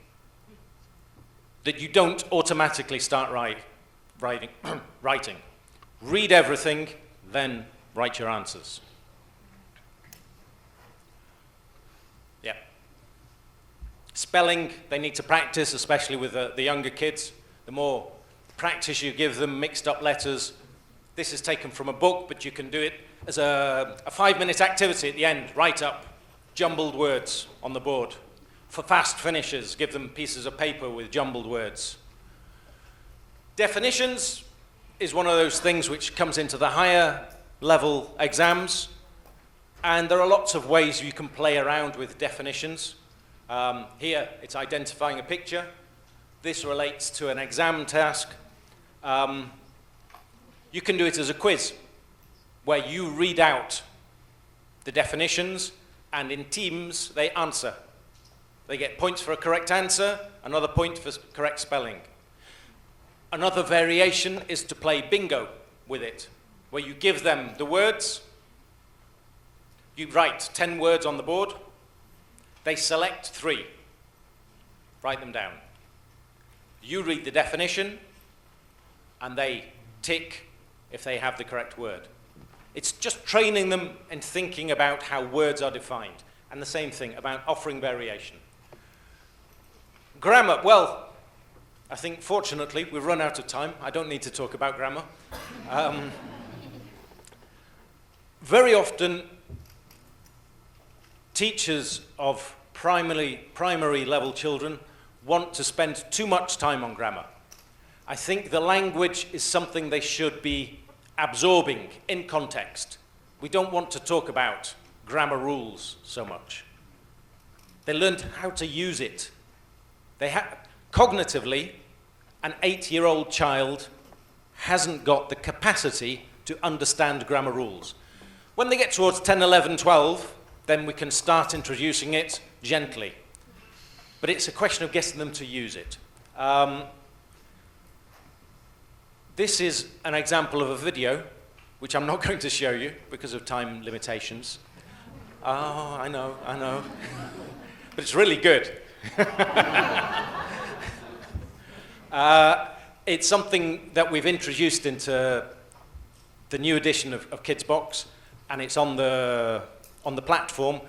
B: that you don't automatically start writing. Read everything, then write your answers. Yeah. Spelling, they need to practice, especially with the younger kids. The more practice you give them, mixed up letters. This is taken from a book, but you can do it as a 5-minute activity at the end. Write up jumbled words on the board. For fast finishers, give them pieces of paper with jumbled words. Definitions is one of those things which comes into the higher level exams, and there are lots of ways you can play around with definitions. Here, it's identifying a picture. This relates to an exam task. You can do it as a quiz, where you read out the definitions, and in teams, they answer. They get points for a correct answer, another point for correct spelling. Another variation is to play bingo with it, where you give them the words, you write 10 words on the board, they select 3, write them down. You read the definition, and they tick if they have the correct word. It's just training them and thinking about how words are defined, and the same thing about offering variation. Grammar, well, I think, fortunately, we've run out of time. I don't need to talk about grammar. Very often, teachers of primary level children want to spend too much time on grammar. I think the language is something they should be absorbing in context. We don't want to talk about grammar rules so much. They learned how to use it. Cognitively, an 8-year-old child hasn't got the capacity to understand grammar rules. When they get towards 10, 11, 12, then we can start introducing it gently. But it's a question of getting them to use it. This is an example of a video, which I'm not going to show you because of time limitations. Oh, I know. But it's really good. It's something that we've introduced into the new edition of Kids Box, and it's on the platform.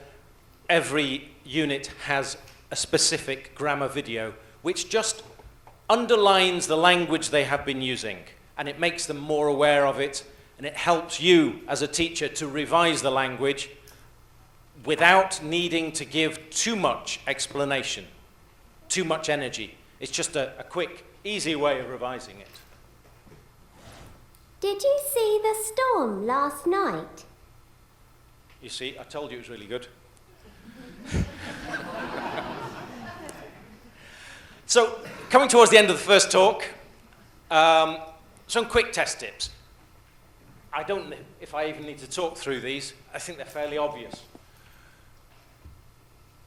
B: Every unit has a specific grammar video, which just underlines the language they have been using, and it makes them more aware of it, and it helps you as a teacher to revise the language without needing to give too much explanation, too much energy. It's just a quick, easy way of revising it.
F: Did you see the storm last night?
B: You see, I told you it was really good. So, coming towards the end of the first talk, some quick test tips. I don't know if I even need to talk through these. I think they're fairly obvious.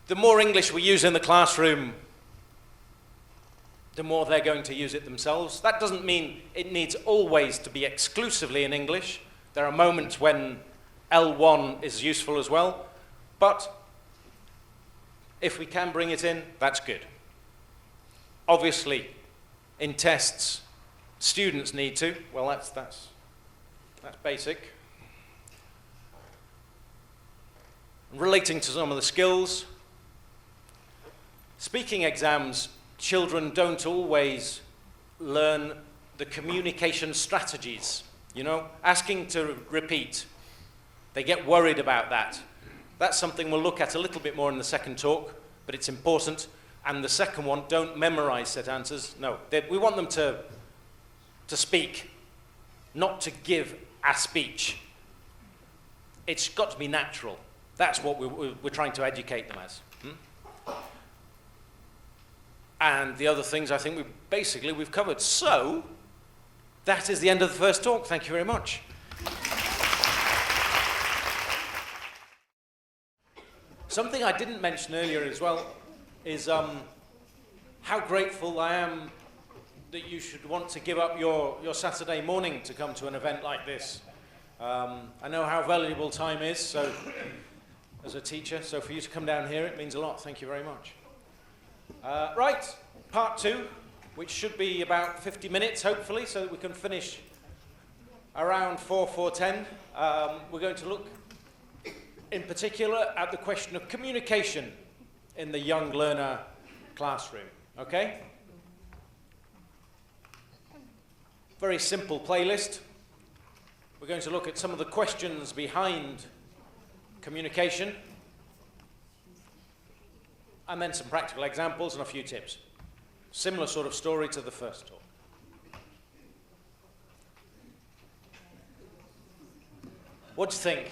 B: The more English we use in the classroom, the more they're going to use it themselves. That doesn't mean it needs always to be exclusively in English. There are moments when L1 is useful as well, but if we can bring it in, that's good. Obviously, in tests, students need to. Well, that's basic. Relating to some of the skills, speaking exams, children don't always learn the communication strategies, asking to repeat. They get worried about that. That's something we'll look at a little bit more in the second talk, but it's important. And the second one, don't memorize set answers. No, we want them to speak, not to give a speech. It's got to be natural. That's what we're trying to educate them as. And the other things I think we've covered. So, that is the end of the first talk. Thank you very much. Something I didn't mention earlier as well is how grateful I am that you should want to give up your Saturday morning to come to an event like this. I know how valuable time is, so as a teacher, so for you to come down here, it means a lot. Thank you very much. Right, part 2, which should be about 50 minutes, hopefully, so that we can finish around 4:10. We're going to look in particular at the question of communication in the young learner classroom, okay? Very simple playlist. We're going to look at some of the questions behind communication, and then some practical examples and a few tips. Similar sort of story to the first talk. What do you think?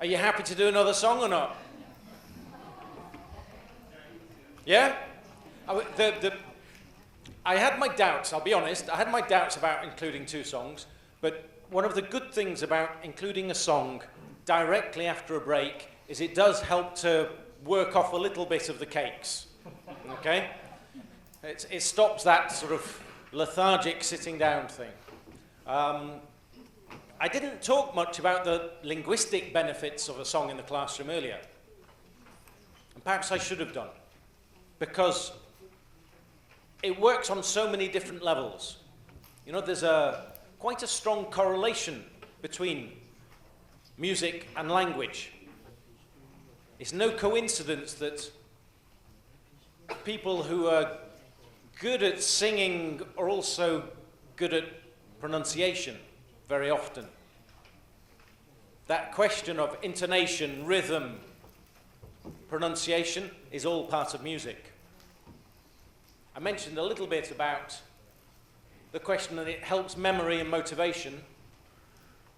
B: Are you happy to do another song or not? Yeah? I had my doubts, I'll be honest. I had my doubts about including 2 songs, but one of the good things about including a song directly after a break is it does help to work off a little bit of the cakes, okay? It stops that sort of lethargic sitting down thing. I didn't talk much about the linguistic benefits of a song in the classroom earlier, and perhaps I should have done, because it works on so many different levels. There's quite a strong correlation between music and language. It's no coincidence that people who are good at singing are also good at pronunciation very often. That question of intonation, rhythm, pronunciation is all part of music. I mentioned a little bit about the question that it helps memory and motivation,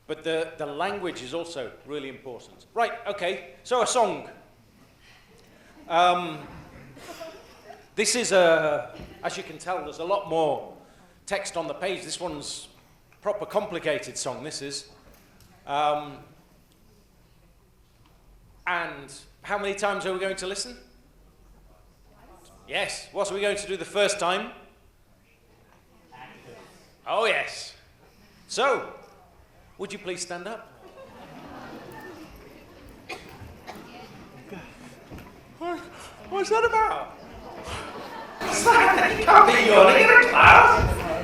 B: but the language is also really important. Right, okay, so a song. This is as you can tell, there's a lot more text on the page. This one's a proper complicated song, this is. And how many times are we going to listen? Yes. What are we going to do the first time? Oh, yes. So, would you please stand up? What's that about? What's that? You can't be yawning in a class.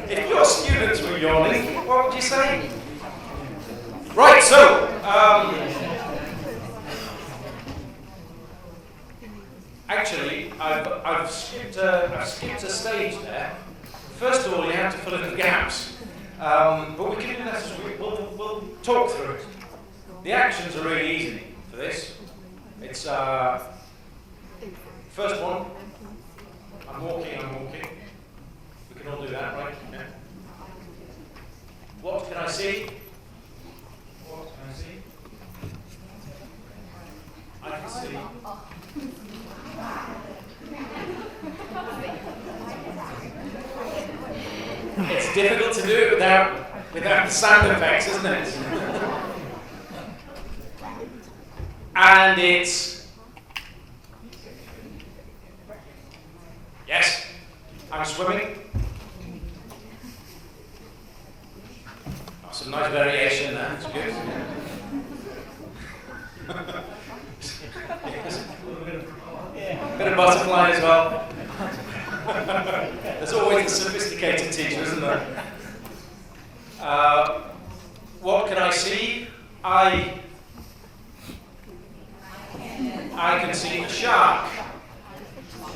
B: If your students were yawning, what would you say? Right, so, actually, I've skipped a stage there. First of all, you have to fill in the gaps, but we can do that as we'll talk through it. The actions are really easy for this. It's first one. I'm walking. We can all do that, right? Yeah. What can I see? What can I see? I can see. It's difficult to do it without the sound effects, isn't it? And it's... Yes, I'm swimming. Oh, some nice variation there, that's good. Yes. Bit of butterfly as well. There's always a sophisticated teacher, isn't there? What can I see? I can see a shark.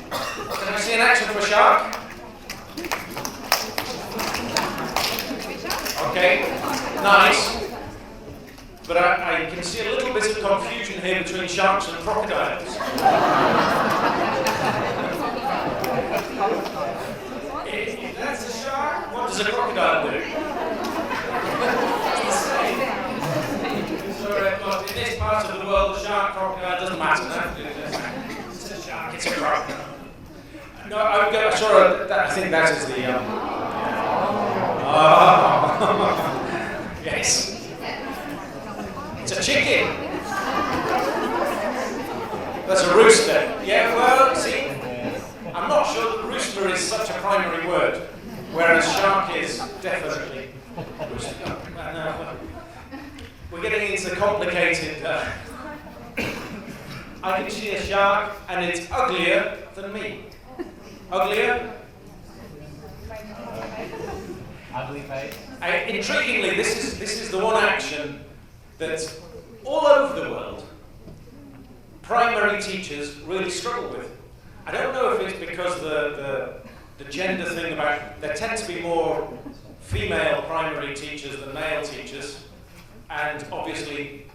B: Can I see an action for shark? Okay, nice. But I can see a little bit of confusion here between sharks and crocodiles. If that's a shark, what does a crocodile do? So, in this part of the world, the shark, crocodile doesn't matter. It's a shark, it's a crocodile. No, I think that is the... yes. It's a chicken. That's a rooster. Yeah, well, see, I'm not sure that rooster is such a primary word, whereas shark is definitely rooster. We're getting into complicated... I can see a shark, and it's uglier than me. Uglier?
C: Ugly face.
B: Intriguingly, this is the one action that all over the world primary teachers really struggle with. I don't know if it's because the gender thing about there tend to be more female primary teachers than male teachers, and obviously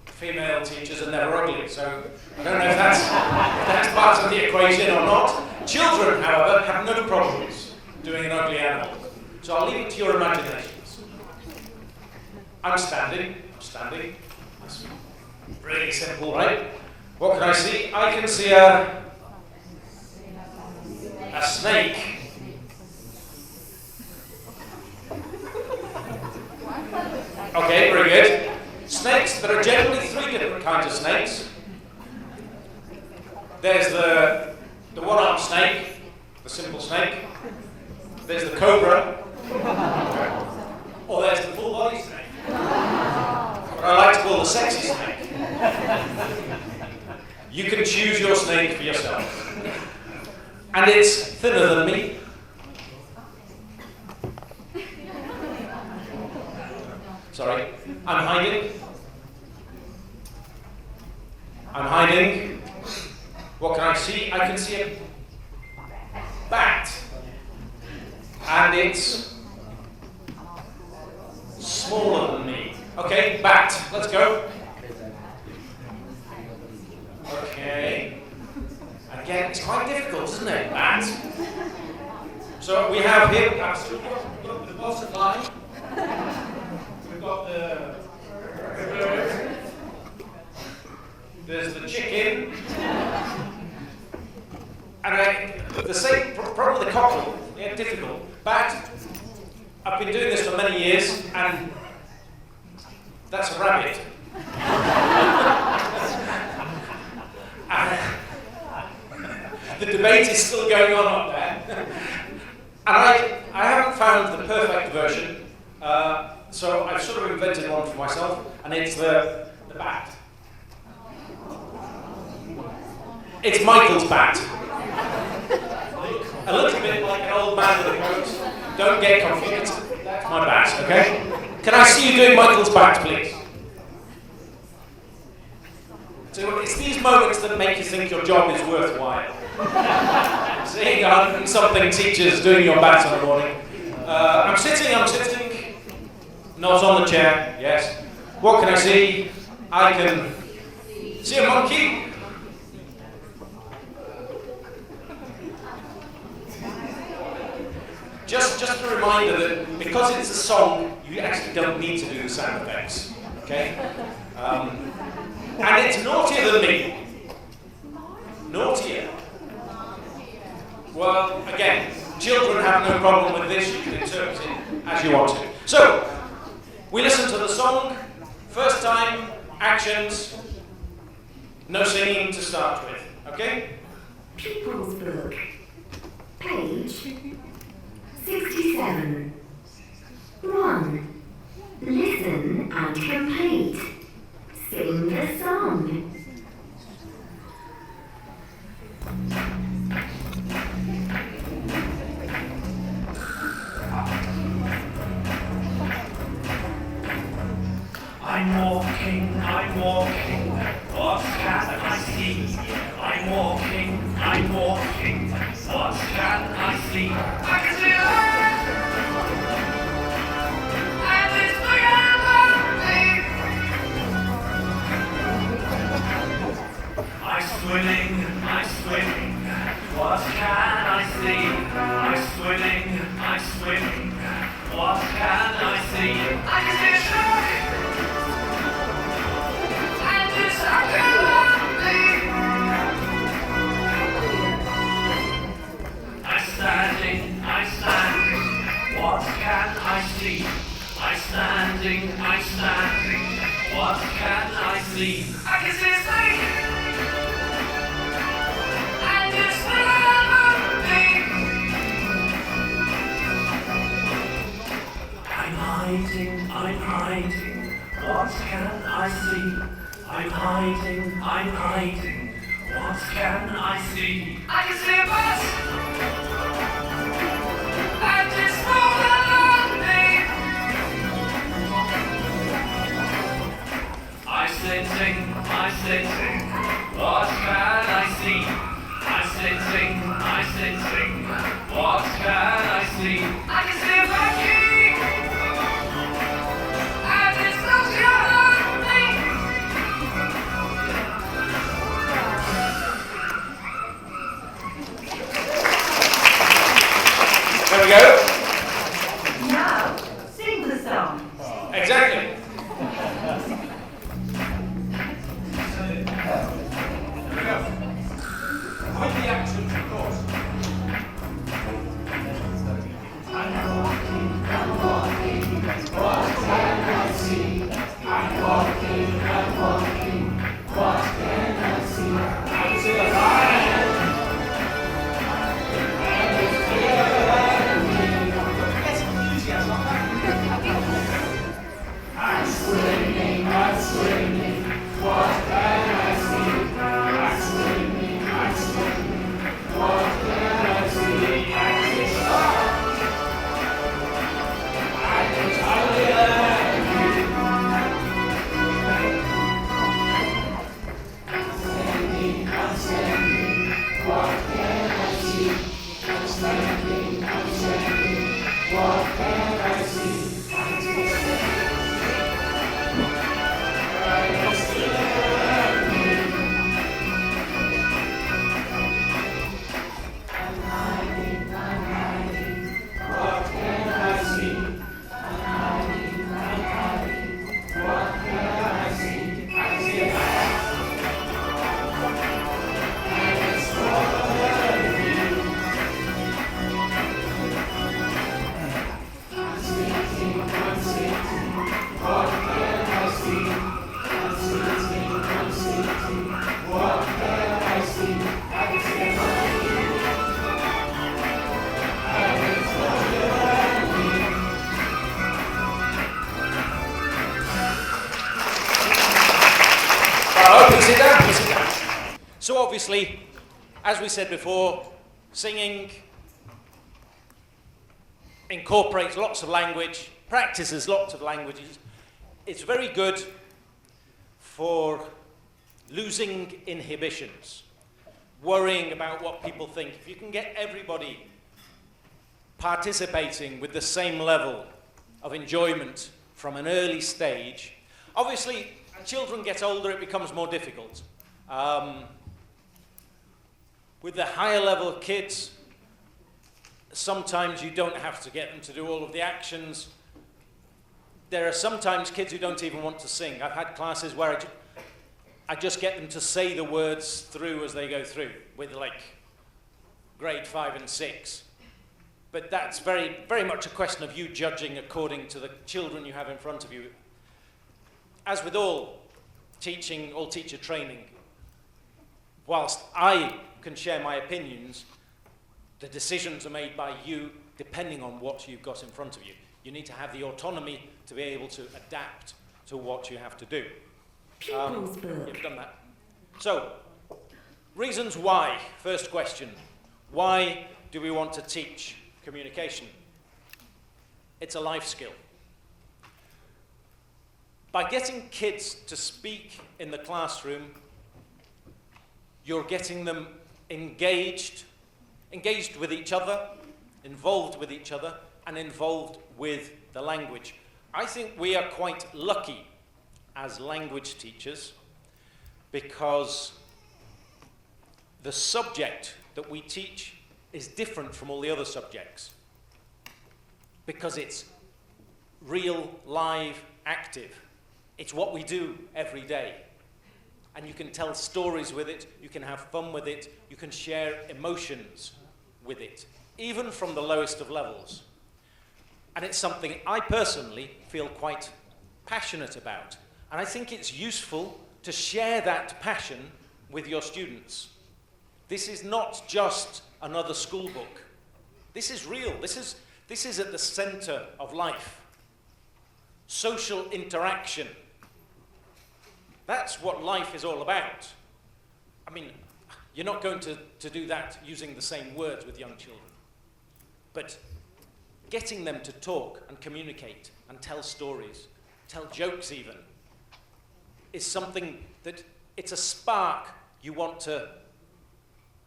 B: female teachers are never ugly, so I don't know if that's part of the equation or not. Children, however, have no problems doing an ugly animal, so I'll leave it to your imaginations. I'm standing. That's really simple, right? What can I see? I can see a snake. Okay, very good. Snakes, there are generally three different kinds of snakes. There's the one-armed snake, the simple snake. There's the cobra. Or there's the full-body snake. What I like to call the sexy snake. You can choose your snake for yourself. And it's thinner than me. Sorry. I'm hiding. What can I see? I can see a bat. and it's smaller than me. Okay, bat. Let's go. Okay. Again, it's quite difficult, isn't it? Bat. So we have here, we've got the butterfly. We've got the bird. There's the chicken. And the same, probably the cockerel. Yeah, difficult. Bat. I've been doing this for many years, and that's a rabbit. The debate is still going on up there. And I haven't found the perfect version, so I've sort of invented one for myself, and it's the bat. It's Michael's bat. A little bit like an old man with a coat. Don't get confused. That's my bat, okay? Can I see you doing Michael's bat, please? So it's these moments that make you think your job is worthwhile. Seeing 100-something teachers doing your bat in the morning. I'm sitting. Not on the chair, yes. What can I see? I can see a monkey. Just a reminder that because it's a song, you actually don't need to do the sound effects, okay? And it's naughtier than me. Naughtier. Well, again, children have no problem with this. You can interpret it as you want to. So, we listen to the song. First time, actions. No singing to start with, okay?
G: People's Book, page 67. 1. Listen and complete. Sing the song.
H: I'm walking, what can I see? I'm walking, what can I see? I can see light, and it's bigger than me. I'm swimming, what can I see? I'm swimming, what can I see? I can see a shark. I'm standing, what can I see? I'm standing, what can I see? I can see a snake, and it's following me. I'm hiding, what can I see? I'm hiding, what can I see? I can see a bus, and it's following me. I'm sitting, what can I see? I'm sitting, what can I see? I can see a monkey, and it's not following me.
B: There we go.
G: Now, sing the song.
B: Exactly. With the accent, of course. Sit down, sit down. So obviously, as we said before, singing incorporates lots of language, practices lots of languages. It's very good for losing inhibitions, worrying about what people think. If you can get everybody participating with the same level of enjoyment from an early stage, obviously, as children get older, it becomes more difficult. With the higher level kids, sometimes you don't have to get them to do all of the actions. There are sometimes kids who don't even want to sing. I've had classes where I just get them to say the words through as they go through, with like grade 5 and 6. But that's very, very much a question of you judging according to the children you have in front of you. As with all teaching, all teacher training, whilst I can share my opinions, the decisions are made by you depending on what you've got in front of you. You need to have the autonomy to be able to adapt to what you have to do.
G: Pupils book.
B: You've done that. So, reasons why. First question. Why do we want to teach communication? It's a life skill. By getting kids to speak in the classroom, you're getting them engaged with each other, involved with each other, and involved with the language. I think we are quite lucky as language teachers because the subject that we teach is different from all the other subjects because it's real, live, active. It's what we do every day. And you can tell stories with it, you can have fun with it, you can share emotions with it, even from the lowest of levels. And it's something I personally feel quite passionate about. And I think it's useful to share that passion with your students. This is not just another school book. This is real. This is at the center of life. Social interaction. That's what life is all about. I mean, you're not going to do that using the same words with young children. But getting them to talk and communicate and tell stories, tell jokes even, is something that it's a spark you want to,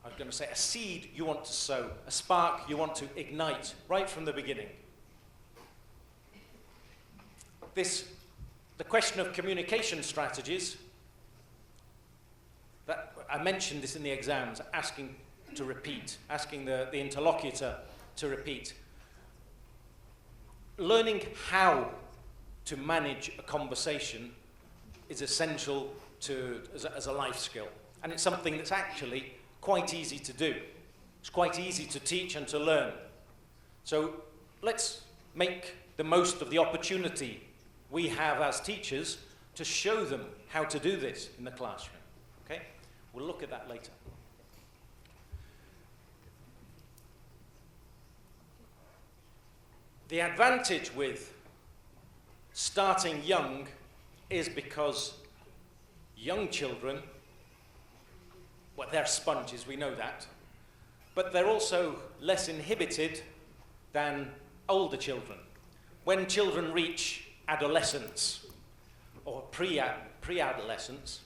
B: I was going to say a seed you want to sow, a spark you want to ignite right from the beginning. The question of communication strategies, that I mentioned this in the exams, asking to repeat, asking the interlocutor to repeat. Learning how to manage a conversation is essential as a life skill. And it's something that's actually quite easy to do. It's quite easy to teach and to learn. So let's make the most of the opportunity we have as teachers to show them how to do this in the classroom. Okay? We'll look at that later. The advantage with starting young is because young children, well, they're sponges, we know that, but they're also less inhibited than older children. When children reach adolescence or pre-adolescence,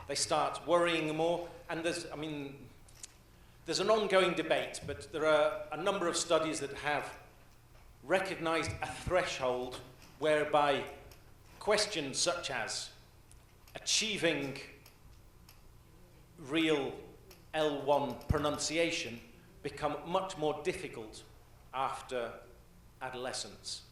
B: they start worrying more, and there's an ongoing debate, but there are a number of studies that have recognised a threshold whereby questions such as achieving real L1 pronunciation become much more difficult after adolescence.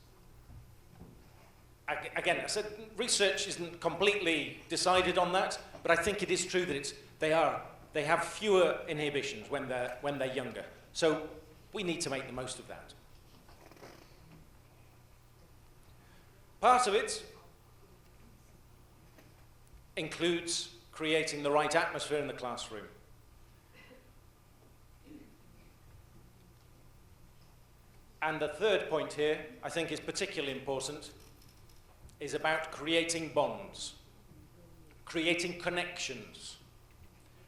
B: Again, I said research isn't completely decided on that, but I think it is true that they have fewer inhibitions when they're younger. So we need to make the most of that. Part of it includes creating the right atmosphere in the classroom. And the third point here, I think, is particularly important, is about creating bonds, creating connections,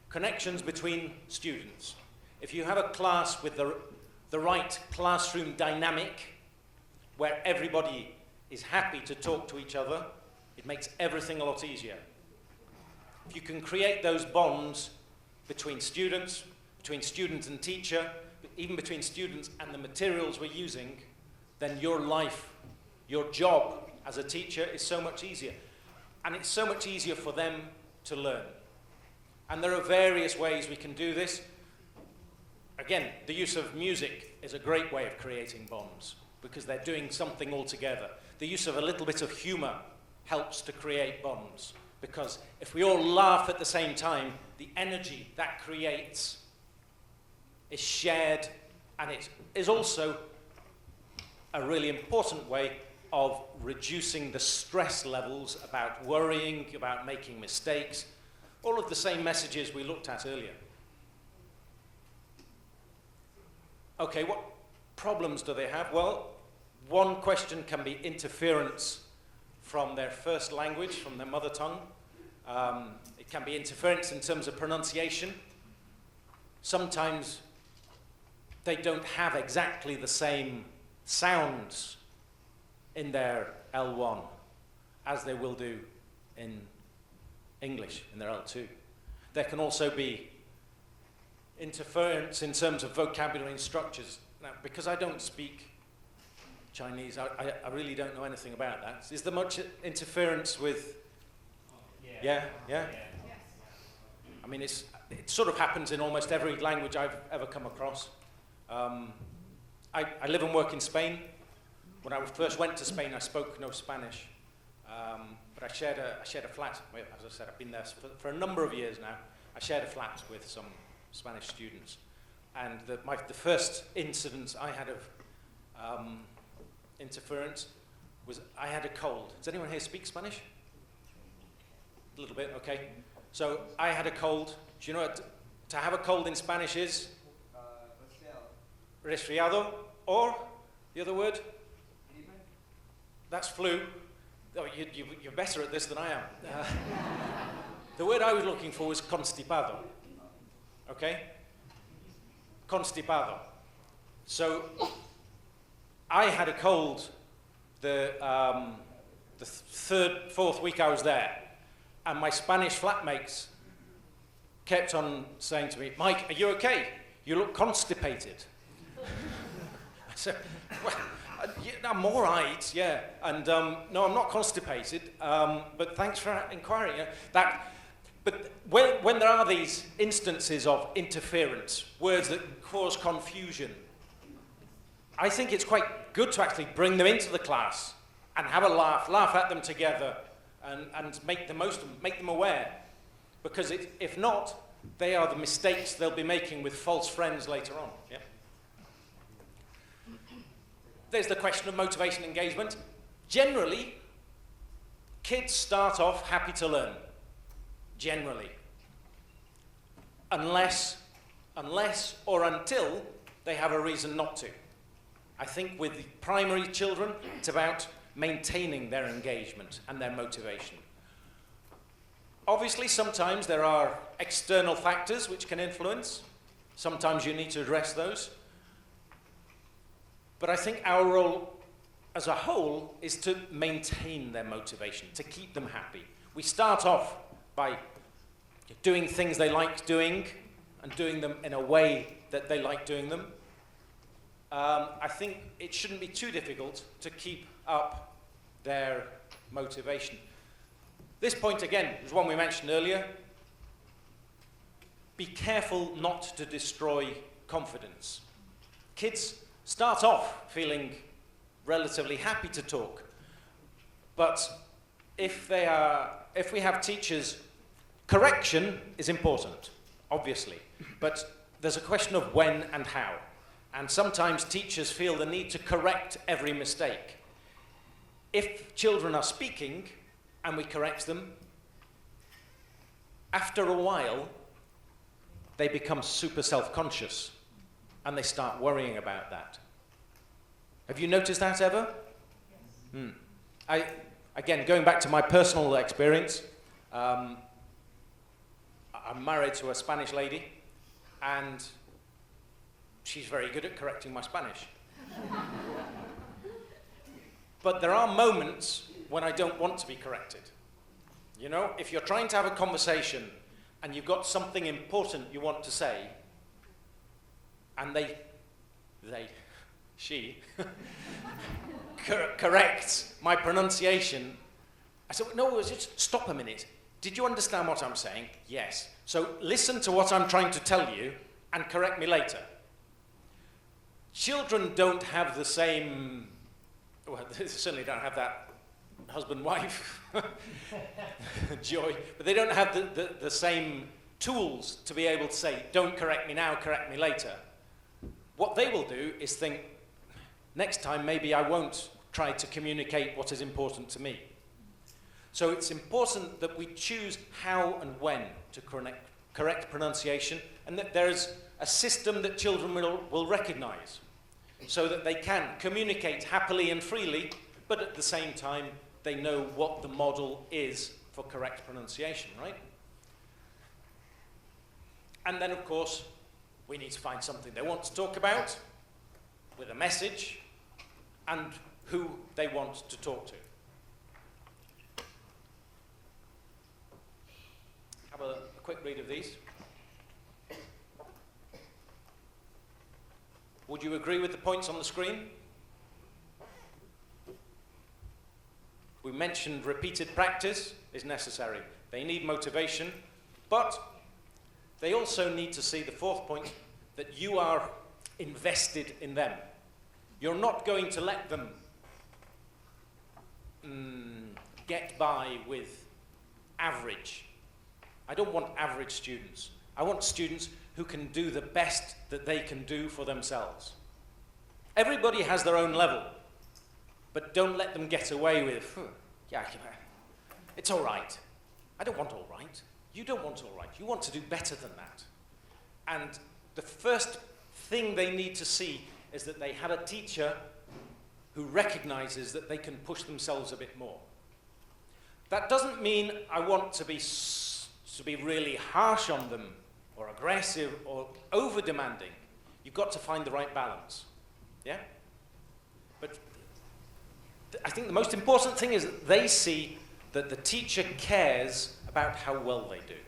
B: connections between students. If you have a class with the right classroom dynamic, where everybody is happy to talk to each other, it makes everything a lot easier. If you can create those bonds between students and teacher, even between students and the materials we're using, then your life, your job as a teacher is so much easier. And it's so much easier for them to learn. And there are various ways we can do this. Again, the use of music is a great way of creating bonds because they're doing something all together. The use of a little bit of humour helps to create bonds because if we all laugh at the same time, the energy that creates is shared, and it is also a really important way of reducing the stress levels about worrying, about making mistakes, all of the same messages we looked at earlier. Okay, what problems do they have? Well, one question can be interference from their first language, from their mother tongue. It can be interference in terms of pronunciation. Sometimes they don't have exactly the same sounds in their L1 as they will do in English, in their L2. There can also be interference in terms of vocabulary and structures. Now, because I don't speak Chinese, I really don't know anything about that. Is there much interference with... Yeah? I mean, it sort of happens in almost every language I've ever come across. I live and work in Spain. When I first went to Spain, I spoke no Spanish, but I shared a flat. Well, as I said, I've been there for a number of years now. I shared a flat with some Spanish students, and the first incident I had of interference was I had a cold. Does anyone here speak Spanish? A little bit, okay. So I had a cold. Do you know what to have a cold in Spanish is? Resfriado, or the other word? That's flu. Oh, you're better at this than I am. The word I was looking for was constipado. Okay? Constipado. So I had a cold the fourth week I was there, and my Spanish flatmates kept on saying to me, "Mike, are you okay? You look constipated." I said, "Well, I'm all right, yeah." And no, I'm not constipated, but thanks for inquiring. But when there are these instances of interference, words that cause confusion, I think it's quite good to actually bring them into the class and have a laugh at them together, and make the most of them, make them aware. Because if not, they are the mistakes they'll be making with false friends later on. Yeah? There's the question of motivation and engagement. Generally, kids start off happy to learn. Generally. Unless or until they have a reason not to. I think with the primary children, it's about maintaining their engagement and their motivation. Obviously, sometimes there are external factors which can influence. Sometimes you need to address those. But I think our role as a whole is to maintain their motivation, to keep them happy. We start off by doing things they like doing and doing them in a way that they like doing them. I think it shouldn't be too difficult to keep up their motivation. This point, again, is one we mentioned earlier. Be careful not to destroy confidence. Kids start off feeling relatively happy to talk, but if we have teachers, correction is important, obviously, but there's a question of when and how. And sometimes teachers feel the need to correct every mistake. If children are speaking and we correct them, after a while, they become super self-conscious and they start worrying about that. Have you noticed that ever? Yes. Again, going back to my personal experience, I'm married to a Spanish lady, and she's very good at correcting my Spanish. But there are moments when I don't want to be corrected. You know, if you're trying to have a conversation and you've got something important you want to say, and she corrects my pronunciation, I said, no, just stop a minute. Did you understand what I'm saying? Yes. So listen to what I'm trying to tell you and correct me later. Children don't have the same, well, they certainly don't have that husband-wife joy, but they don't have the same tools to be able to say, don't correct me now, correct me later. What they will do is think, next time maybe I won't try to communicate what is important to me. So it's important that we choose how and when to correct pronunciation, and that there is a system that children will recognize, so that they can communicate happily and freely, but at the same time they know what the model is for correct pronunciation, right? And then, of course, we need to find something they want to talk about, with a message, and who they want to talk to. Have a quick read of these. Would you agree with the points on the screen? We mentioned repeated practice is necessary. They need motivation, but they also need to see the fourth point, that you are invested in them. You're not going to let them get by with average. I don't want average students. I want students who can do the best that they can do for themselves. Everybody has their own level, but don't let them get away with, yeah, it's all right. I don't want all right. You don't want all right. You want to do better than that. And the first thing they need to see is that they have a teacher who recognizes that they can push themselves a bit more. That doesn't mean I want to be really harsh on them, or aggressive, or over-demanding. You've got to find the right balance, yeah? But I think the most important thing is that they see that the teacher cares about how well they do.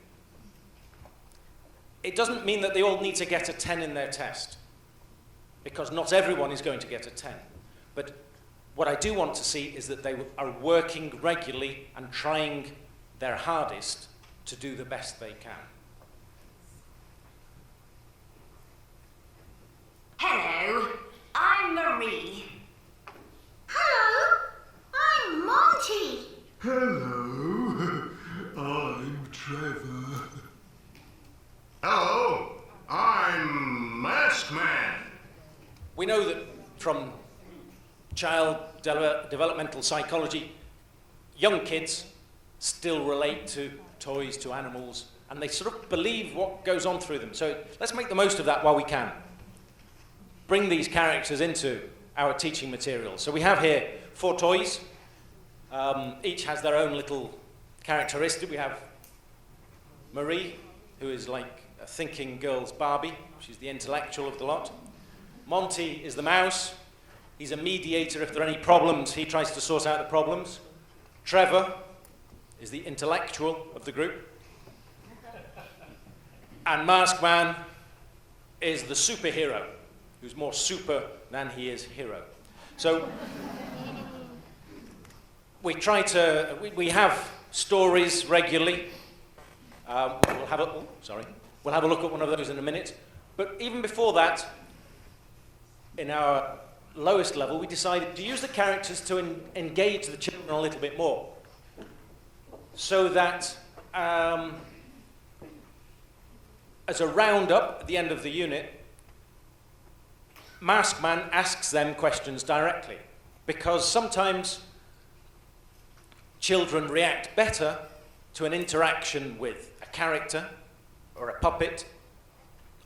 B: It doesn't mean that they all need to get a 10 in their test, because not everyone is going to get a 10. But what I do want to see is that they are working regularly and trying their hardest to do the best they can.
G: Hello, I'm Marie.
F: Hello, I'm Monty.
D: Hello, I'm Trevor.
I: Hello, I'm Mask Man.
B: We know that from child developmental psychology, young kids still relate to toys, to animals, and they sort of believe what goes on through them. So let's make the most of that while we can. Bring these characters into our teaching material. So we have here 4 toys. Each has their own little characteristic. We have Marie, who is like a thinking girl's Barbie. She's the intellectual of the lot. Monty is the mouse. He's a mediator. If there are any problems, he tries to sort out the problems. Trevor is the intellectual of the group. And Mask Man is the superhero, who's more super than he is hero. So we try to, we have stories regularly. We'll have a look at one of those in a minute. But even before that, in our lowest level, we decided to use the characters to engage the children a little bit more. So that as a roundup at the end of the unit, Mask Man asks them questions directly, because sometimes children react better to an interaction with a character or a puppet,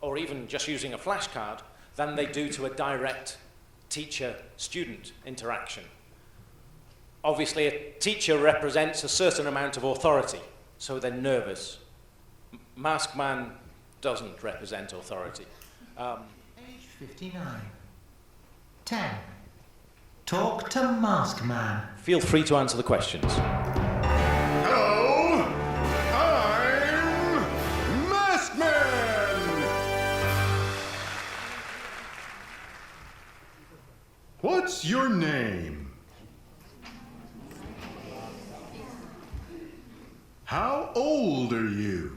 B: or even just using a flashcard, than they do to a direct teacher-student interaction. Obviously, a teacher represents a certain amount of authority, so they're nervous. Mask Man doesn't represent authority.
E: Age 59. 10. Talk to Mask Man.
B: Feel free to answer the questions.
I: Hello, I'm Mask Man. What's your name? How old are you?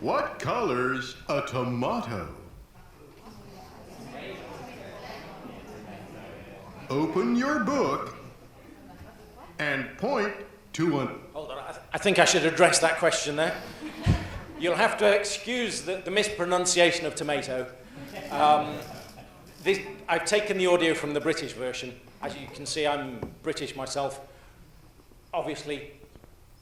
I: What color's a tomato? Open your book and point to an...
B: Hold on, I think I should address that question there. You'll have to excuse the mispronunciation of tomato. I've taken the audio from the British version. As you can see, I'm British myself. Obviously,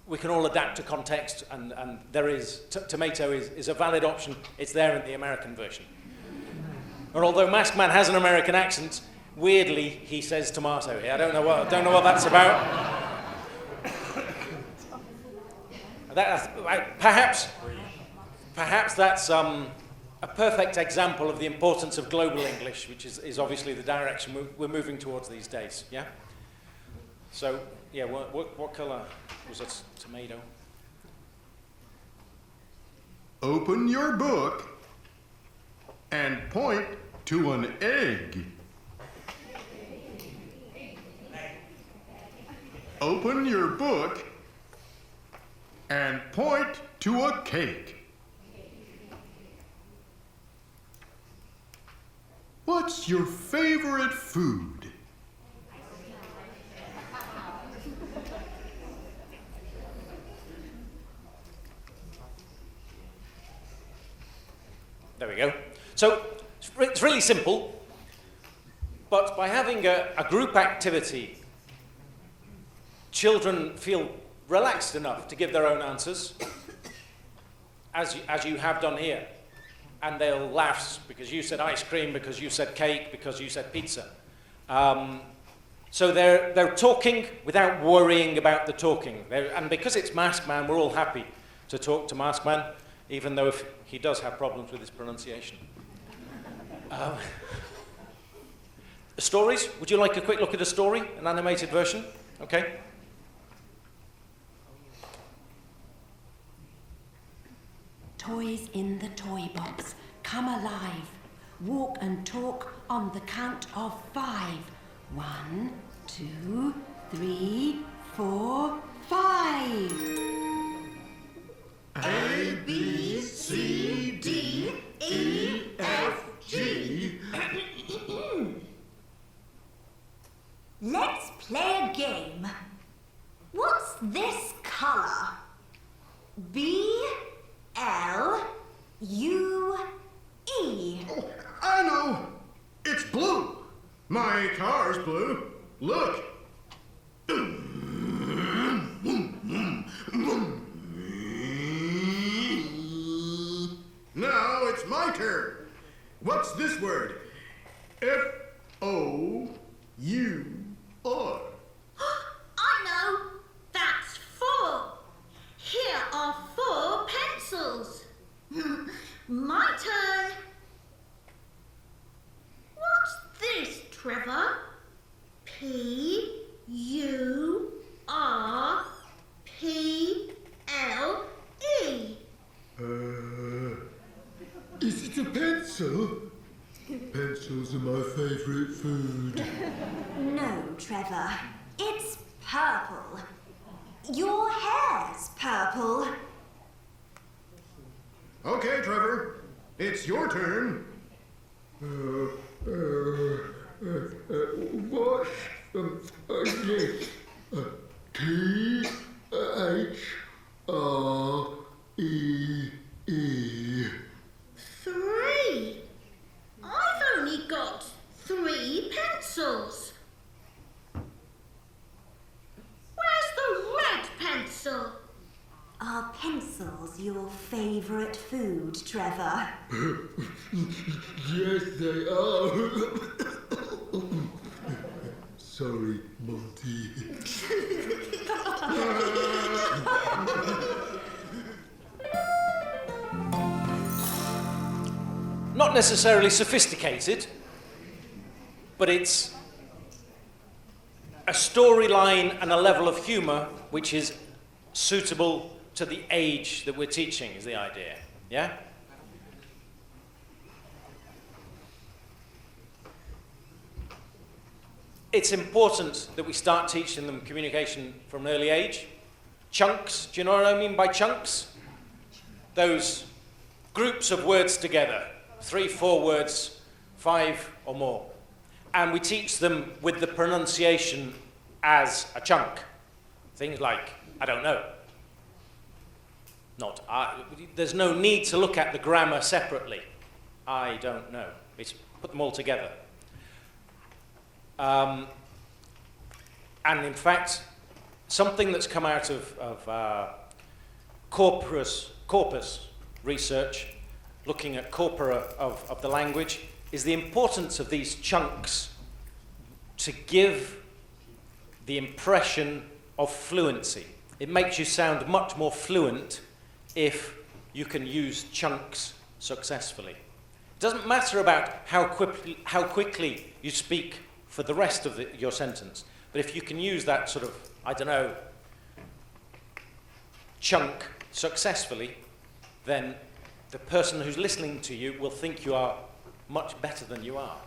B: we can all adapt to context, and there is, tomato is a valid option. It's there in the American version. And although Mask Man has an American accent, weirdly, he says tomato here. I don't know what that's about. Perhaps that's a perfect example of the importance of global English, which is obviously the direction we're moving towards these days. Yeah. So yeah, what colour was it? Tomato.
I: Open your book and point to an egg. Open your book and point to a cake. What's your favorite food?
B: There we go. So it's really simple, but by having a group activity, children feel relaxed enough to give their own answers, as you have done here. And they'll laugh because you said ice cream, because you said cake, because you said pizza. So they're talking without worrying about the talking. And because it's Mask Man, we're all happy to talk to Mask Man, even though if he does have problems with his pronunciation. Stories? Would you like a quick look at a story, an animated version? Okay.
G: Toys in the toy box, come alive. Walk and talk on the count of 5. 1, 2, 3, 4, 5.
I: A, B, C, D, E, F, G.
F: Let's play a game. What's this color? B, L, U, E.
I: Oh, I know. It's blue. My car's blue. Look. Now it's my turn. What's this word? F-O-U-R.
F: I know. That's 4. Here are 4 pencils. My turn. What's this, Trevor? P-U-R-P-L-E.
I: Is Pencils are my favourite food.
F: No, Trevor. It's purple. Your hair's purple.
I: Okay, Trevor. It's your turn. What's this? T-H-R-E-E.
F: 3. I've only got 3 pencils. Where's the red pencil?
G: Are pencils your favourite food, Trevor?
I: Yes, they are. Sorry, Monty.
B: Not necessarily sophisticated, but it's a storyline and a level of humour which is suitable to the age that we're teaching, is the idea. Yeah? It's important that we start teaching them communication from an early age. Chunks, do you know what I mean by chunks? Those groups of words together, 3, 4 words, 5 or more. And we teach them with the pronunciation as a chunk. Things like, I don't know. Not I. There's no need to look at the grammar separately. I don't know. It's put them all together. And in fact, something that's come out of corpus research, looking at corpora of the language, is the importance of these chunks to give the impression of fluency. It makes you sound much more fluent if you can use chunks successfully. It doesn't matter about how quickly you speak for the rest of your sentence, but if you can use that sort of, I don't know, chunk successfully, then the person who's listening to you will think you are much better than you are.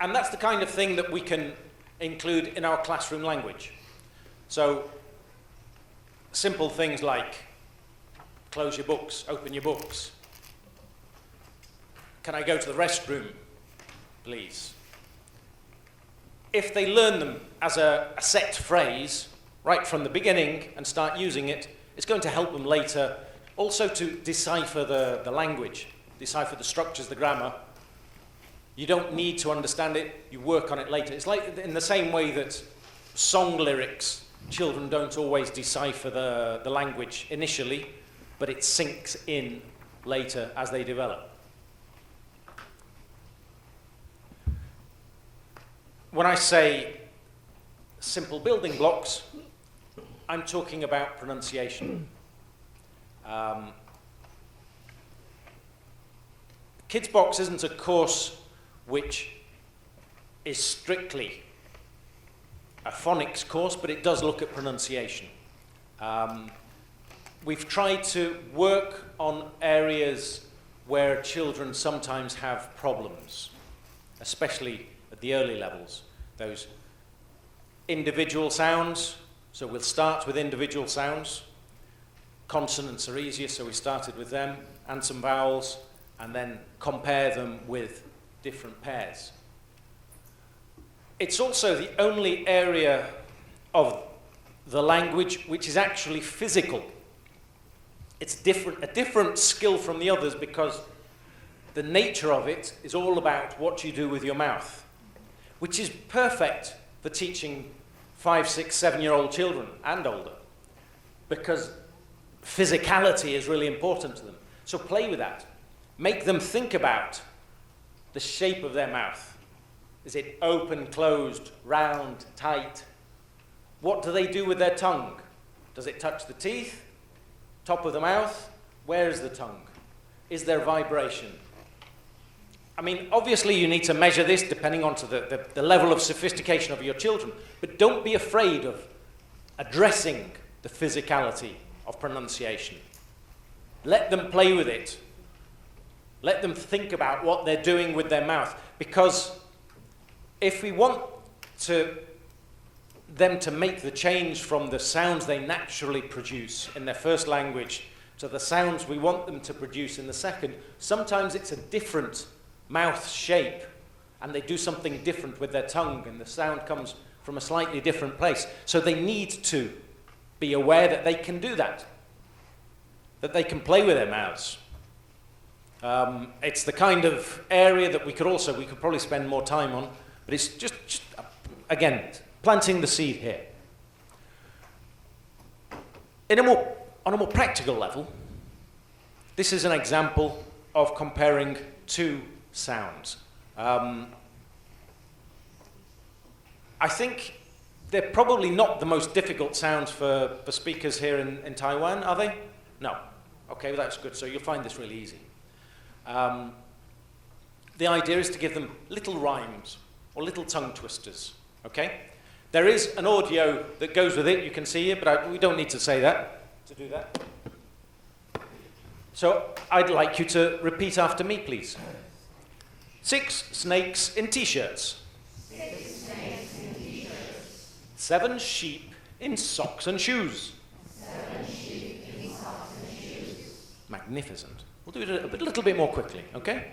B: And that's the kind of thing that we can include in our classroom language. So, simple things like, close your books, open your books. Can I go to the restroom, please? If they learn them as a set phrase, right from the beginning, and start using it, it's going to help them later also to decipher the language, decipher the structures, the grammar. You don't need to understand it, you work on it later. It's like in the same way that song lyrics, children don't always decipher the language initially, but it sinks in later as they develop. When I say simple building blocks, I'm talking about pronunciation. Kids Box isn't a course which is strictly a phonics course, but it does look at pronunciation. We've tried to work on areas where children sometimes have problems, especially at the early levels. Those individual sounds, so we'll start with individual sounds. Consonants are easier, so we started with them, and some vowels, and then compare them with different pairs. It's also the only area of the language which is actually physical. It's a different skill from the others because the nature of it is all about what you do with your mouth, which is perfect for teaching 5, 6, 7-year-old children and older, because physicality is really important to them. So play with that. Make them think about the shape of their mouth. Is it open, closed, round, tight? What do they do with their tongue? Does it touch the teeth? Top of the mouth? Where is the tongue? Is there vibration? I mean, obviously you need to measure this depending on to the level of sophistication of your children, but don't be afraid of addressing the physicality of pronunciation. Let them play with it. Let them think about what they're doing with their mouth. Because if we want them to make the change from the sounds they naturally produce in their first language to the sounds we want them to produce in the second, sometimes it's a different mouth shape, and they do something different with their tongue, and the sound comes from a slightly different place. So they need to be aware that they can do that they can play with their mouths. It's the kind of area that we could probably spend more time on, but it's just again, planting the seed here. On a more practical level, this is an example of comparing two sounds. I think they're probably not the most difficult sounds for speakers here in Taiwan, are they? No. Okay, well, that's good. So you'll find this really easy. The idea is to give them little rhymes or little tongue twisters. Okay? There is an audio that goes with it. You can see it, but we don't need to say that to do that. So I'd like you to repeat after me, please. 6 snakes in t-shirts.
F: 6 snakes in t-shirts.
B: 7 sheep in socks and shoes.
F: 7 sheep in socks and shoes.
B: Magnificent. We'll do it a little bit more quickly, okay?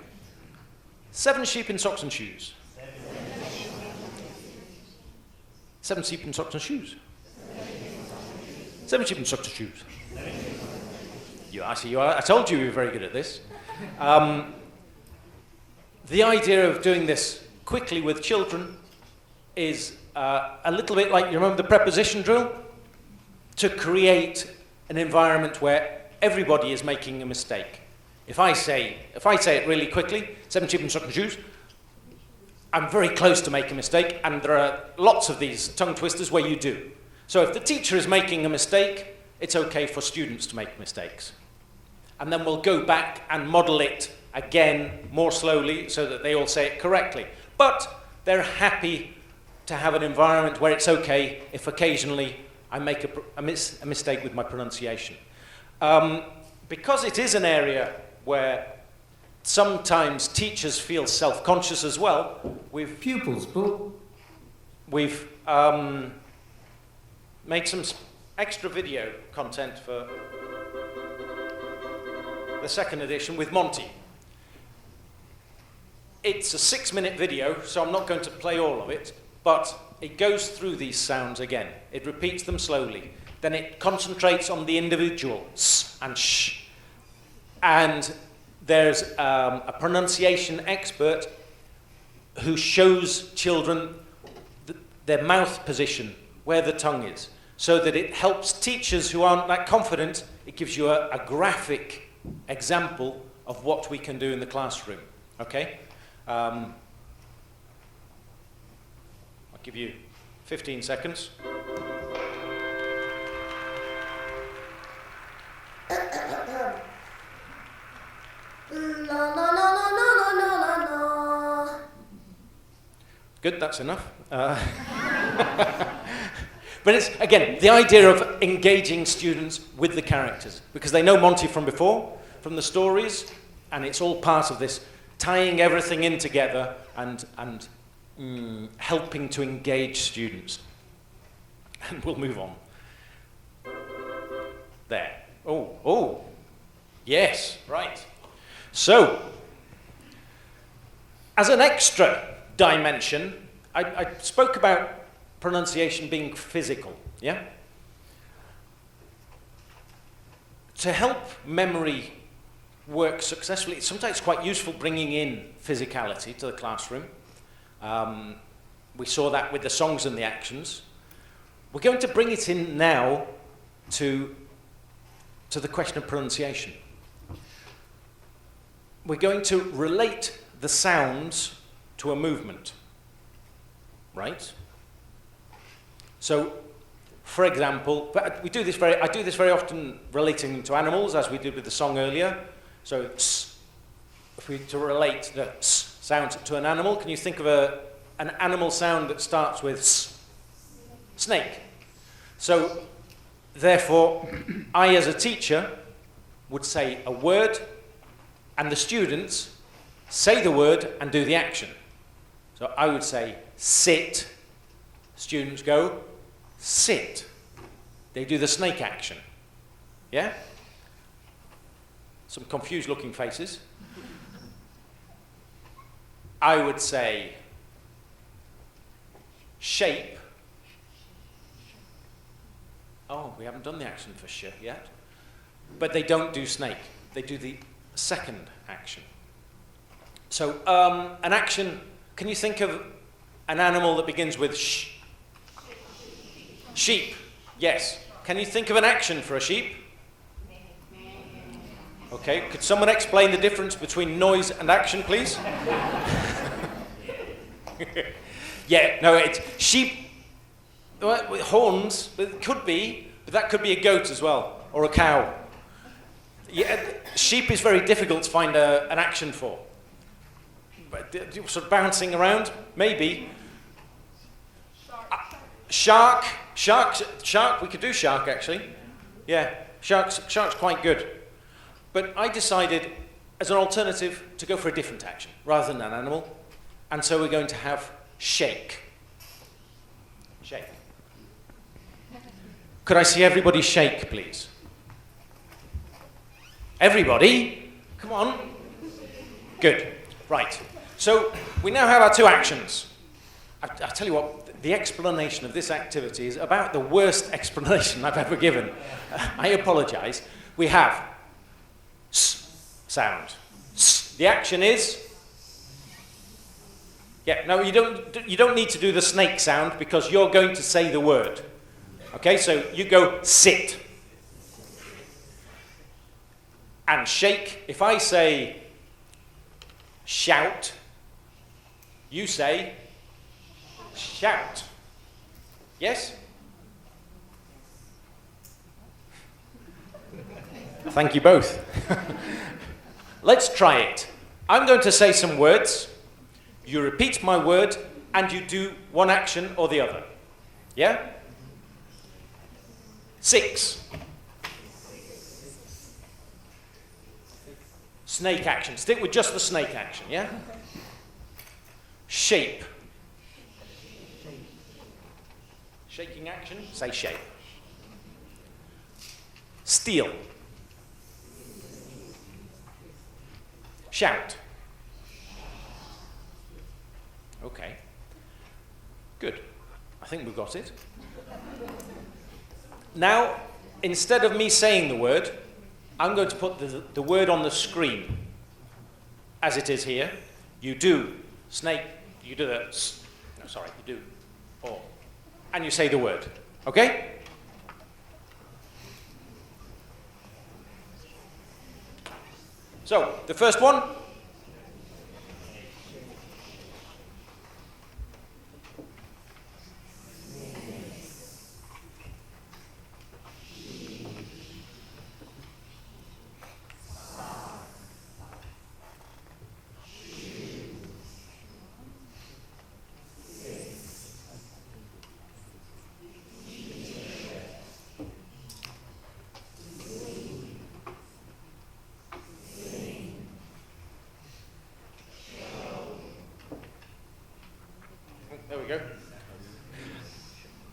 B: 7 sheep in socks and shoes. 7 sheep in socks and shoes. 7 sheep in socks and shoes. I see you are. I told you were very good at this. The idea of doing this quickly with children is a little bit like, you remember the preposition drill? To create an environment where everybody is making a mistake. If I say it really quickly, 7 sheep in socks and shoes, I'm very close to making a mistake, and there are lots of these tongue twisters where you do. So if the teacher is making a mistake, it's okay for students to make mistakes. And then we'll go back and model it again more slowly so that they all say it correctly. But they're happy to have an environment where it's okay if occasionally I make a mistake with my pronunciation. Because it is an area where sometimes teachers feel self-conscious as well,
E: Pupils, Bull.
B: we've made some extra video content for the second edition with Monty. It's a 6-minute video, so I'm not going to play all of it, but it goes through these sounds again. It repeats them slowly. Then it concentrates on the individual s and sh. And there's a pronunciation expert who shows children their mouth position, where the tongue is, so that it helps teachers who aren't that confident. It gives you a graphic example of what we can do in the classroom. Okay? I'll give you 15 seconds. Good, that's enough. But it's, again, the idea of engaging students with the characters, because they know Monty from before, from the stories, and it's all part of this, tying everything in together and helping to engage students. And we'll move on. There. Oh, yes, right. So, as an extra dimension, I spoke about pronunciation being physical, yeah? To help memory work successfully, it's sometimes quite useful bringing in physicality to the classroom. We saw that with the songs and the actions. We're going to bring it in now to the question of pronunciation. We're going to relate the sounds to a movement, right? So, for example, I do this very often relating to animals, as we did with the song earlier. So, if we to relate the sound to an animal, can you think of an animal sound that starts with s? Snake. So, therefore, I as a teacher would say a word and the students say the word and do the action. So I would say sit. Students go sit. They do the snake action. Yeah? Some confused looking faces. I would say shape. Oh, we haven't done the action for sh yet. But they don't do snake. They do the second action. So an action, can you think of an animal that begins with sh? Sheep, yes. Can you think of an action for a sheep? Okay, could someone explain the difference between noise and action, please? Yeah, no, it's sheep, well, with horns, but it could be, but that could be a goat as well, or a cow. Yeah, sheep is very difficult to find an action for. But sort of bouncing around, maybe. Shark, we could do shark actually. Yeah, shark's quite good. But I decided, as an alternative, to go for a different action, rather than an animal. And so we're going to have shake. Shake. Could I see everybody shake, please? Everybody? Come on. Good. Right. So we now have our two actions. I'll tell you what, the explanation of this activity is about the worst explanation I've ever given. I apologize. We have s sound. S. The action is... Yeah, no, you don't need to do the snake sound because you're going to say the word. Okay, so you go sit. And shake. If I say shout, you say shout. Yes? Thank you both. Let's try it. I'm going to say some words. You repeat my word, and you do one action or the other. Yeah? 6. Snake action. Stick with just the snake action, yeah? Shape. Shaking action, say shape. Steal. Shout. Okay. Good. I think we've got it. Now, instead of me saying the word, I'm going to put the word on the screen as it is here. You do snake, you do the, no, sorry, you do, or, and you say the word. Okay? So, the first one. There we go.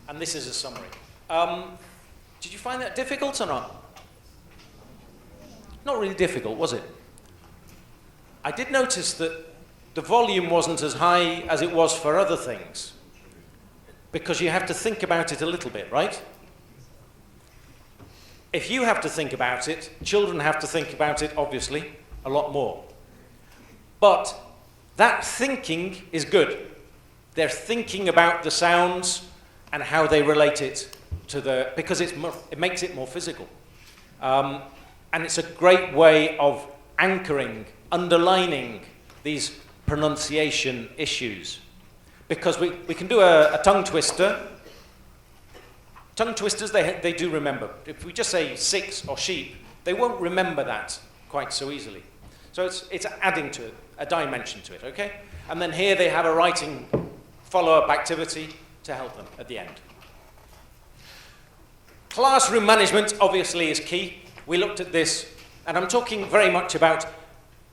B: And this is a summary. Did you find that difficult or not? Not really difficult, was it? I did notice that the volume wasn't as high as it was for other things, because you have to think about it a little bit, right? If you have to think about it, children have to think about it, obviously, a lot more. But that thinking is good. They're thinking about the sounds and how they relate it to the, because it makes it more physical. And it's a great way of anchoring, underlining these pronunciation issues. Because we can do a tongue twister. Tongue twisters, they do remember. If we just say 6 or sheep, they won't remember that quite so easily. So it's adding to it, a dimension to it, okay? And then here they have a writing follow-up activity to help them at the end. Classroom management obviously is key. We looked at this, and I'm talking very much about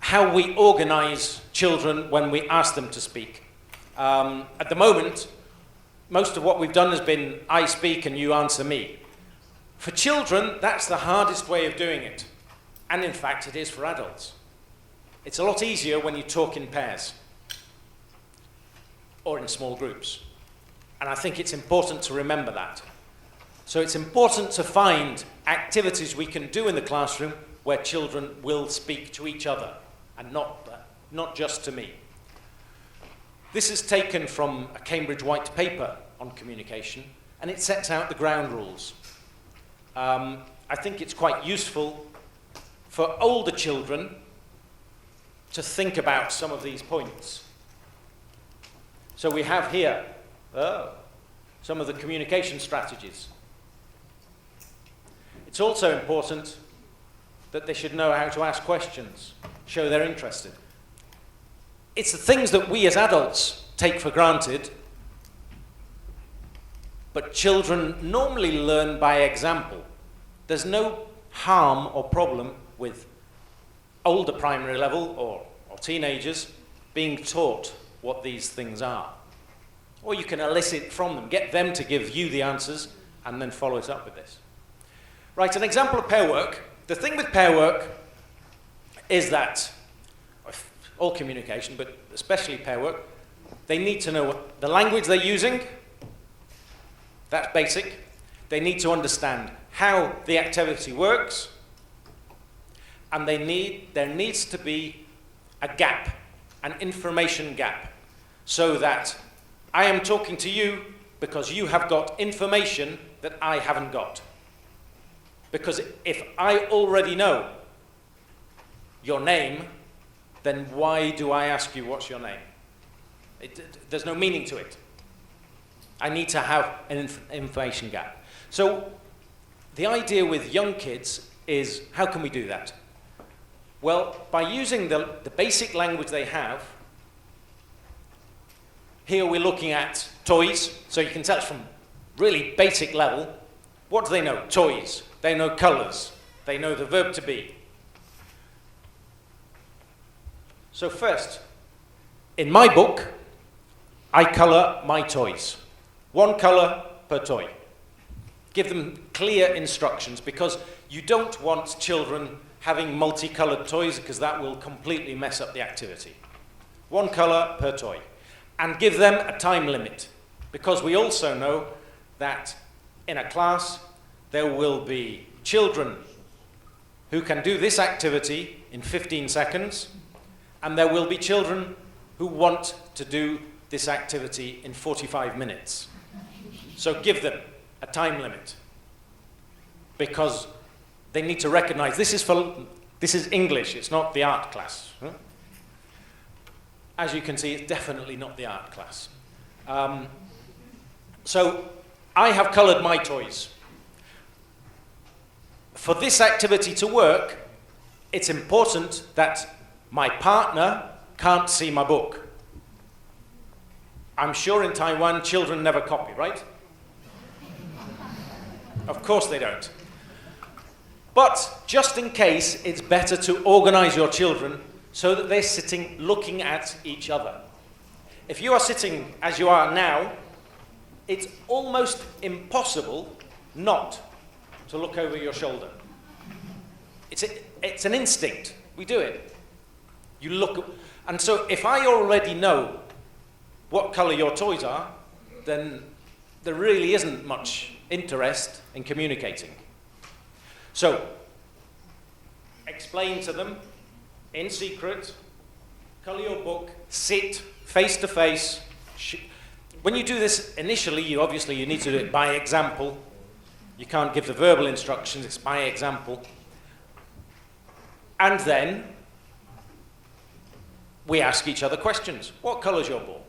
B: how we organize children when we ask them to speak. At the moment, most of what we've done has been I speak and you answer me. For children, that's the hardest way of doing it. And in fact, it is for adults. It's a lot easier when you talk in pairs or in small groups. And I think it's important to remember that. So it's important to find activities we can do in the classroom where children will speak to each other and not just to me. This is taken from a Cambridge white paper on communication, and it sets out the ground rules. I think it's quite useful for older children to think about some of these points. So we have here some of the communication strategies. It's also important that they should know how to ask questions, show they're interested. It's the things that we as adults take for granted, but children normally learn by example. There's no harm or problem with older primary level or teenagers being taught what these things are. Or you can elicit from them, get them to give you the answers, and then follow it up with this. Right, an example of pair work. The thing with pair work is that, all communication, but especially pair work, they need to know what the language they're using. That's basic. They need to understand how the activity works, and there needs to be a gap, an information gap, so that I am talking to you because you have got information that I haven't got. Because if I already know your name, then why do I ask you what's your name? There's no meaning to it. I need to have an information gap. So the idea with young kids is, how can we do that? Well, by using the basic language they have. Here we're looking at toys, so you can tell it's from really basic level. What do they know? Toys. They know colors. They know the verb to be. So first, in my book, I color my toys. One color per toy. Give them clear instructions, because you don't want children having multicolored toys, because that will completely mess up the activity. One color per toy. And give them a time limit, because we also know that in a class there will be children who can do this activity in 15 seconds, and there will be children who want to do this activity in 45 minutes. So give them a time limit, because they need to recognize this is English, it's not the art class. Huh? As you can see, it's definitely not the art class. So I have colored my toys. For this activity to work, it's important that my partner can't see my book. I'm sure in Taiwan, children never copy, right? Of course they don't. But just in case, it's better to organize your children so that they're sitting looking at each other. If you are sitting as you are now, it's almost impossible not to look over your shoulder. It's an instinct. We do it. You look, and so if I already know what color your toys are, then there really isn't much interest in communicating. So, explain to them in secret, color your book, sit face to face. When you do this initially, you need to do it by example. You can't give the verbal instructions, it's by example. And then we ask each other questions. What color's your ball?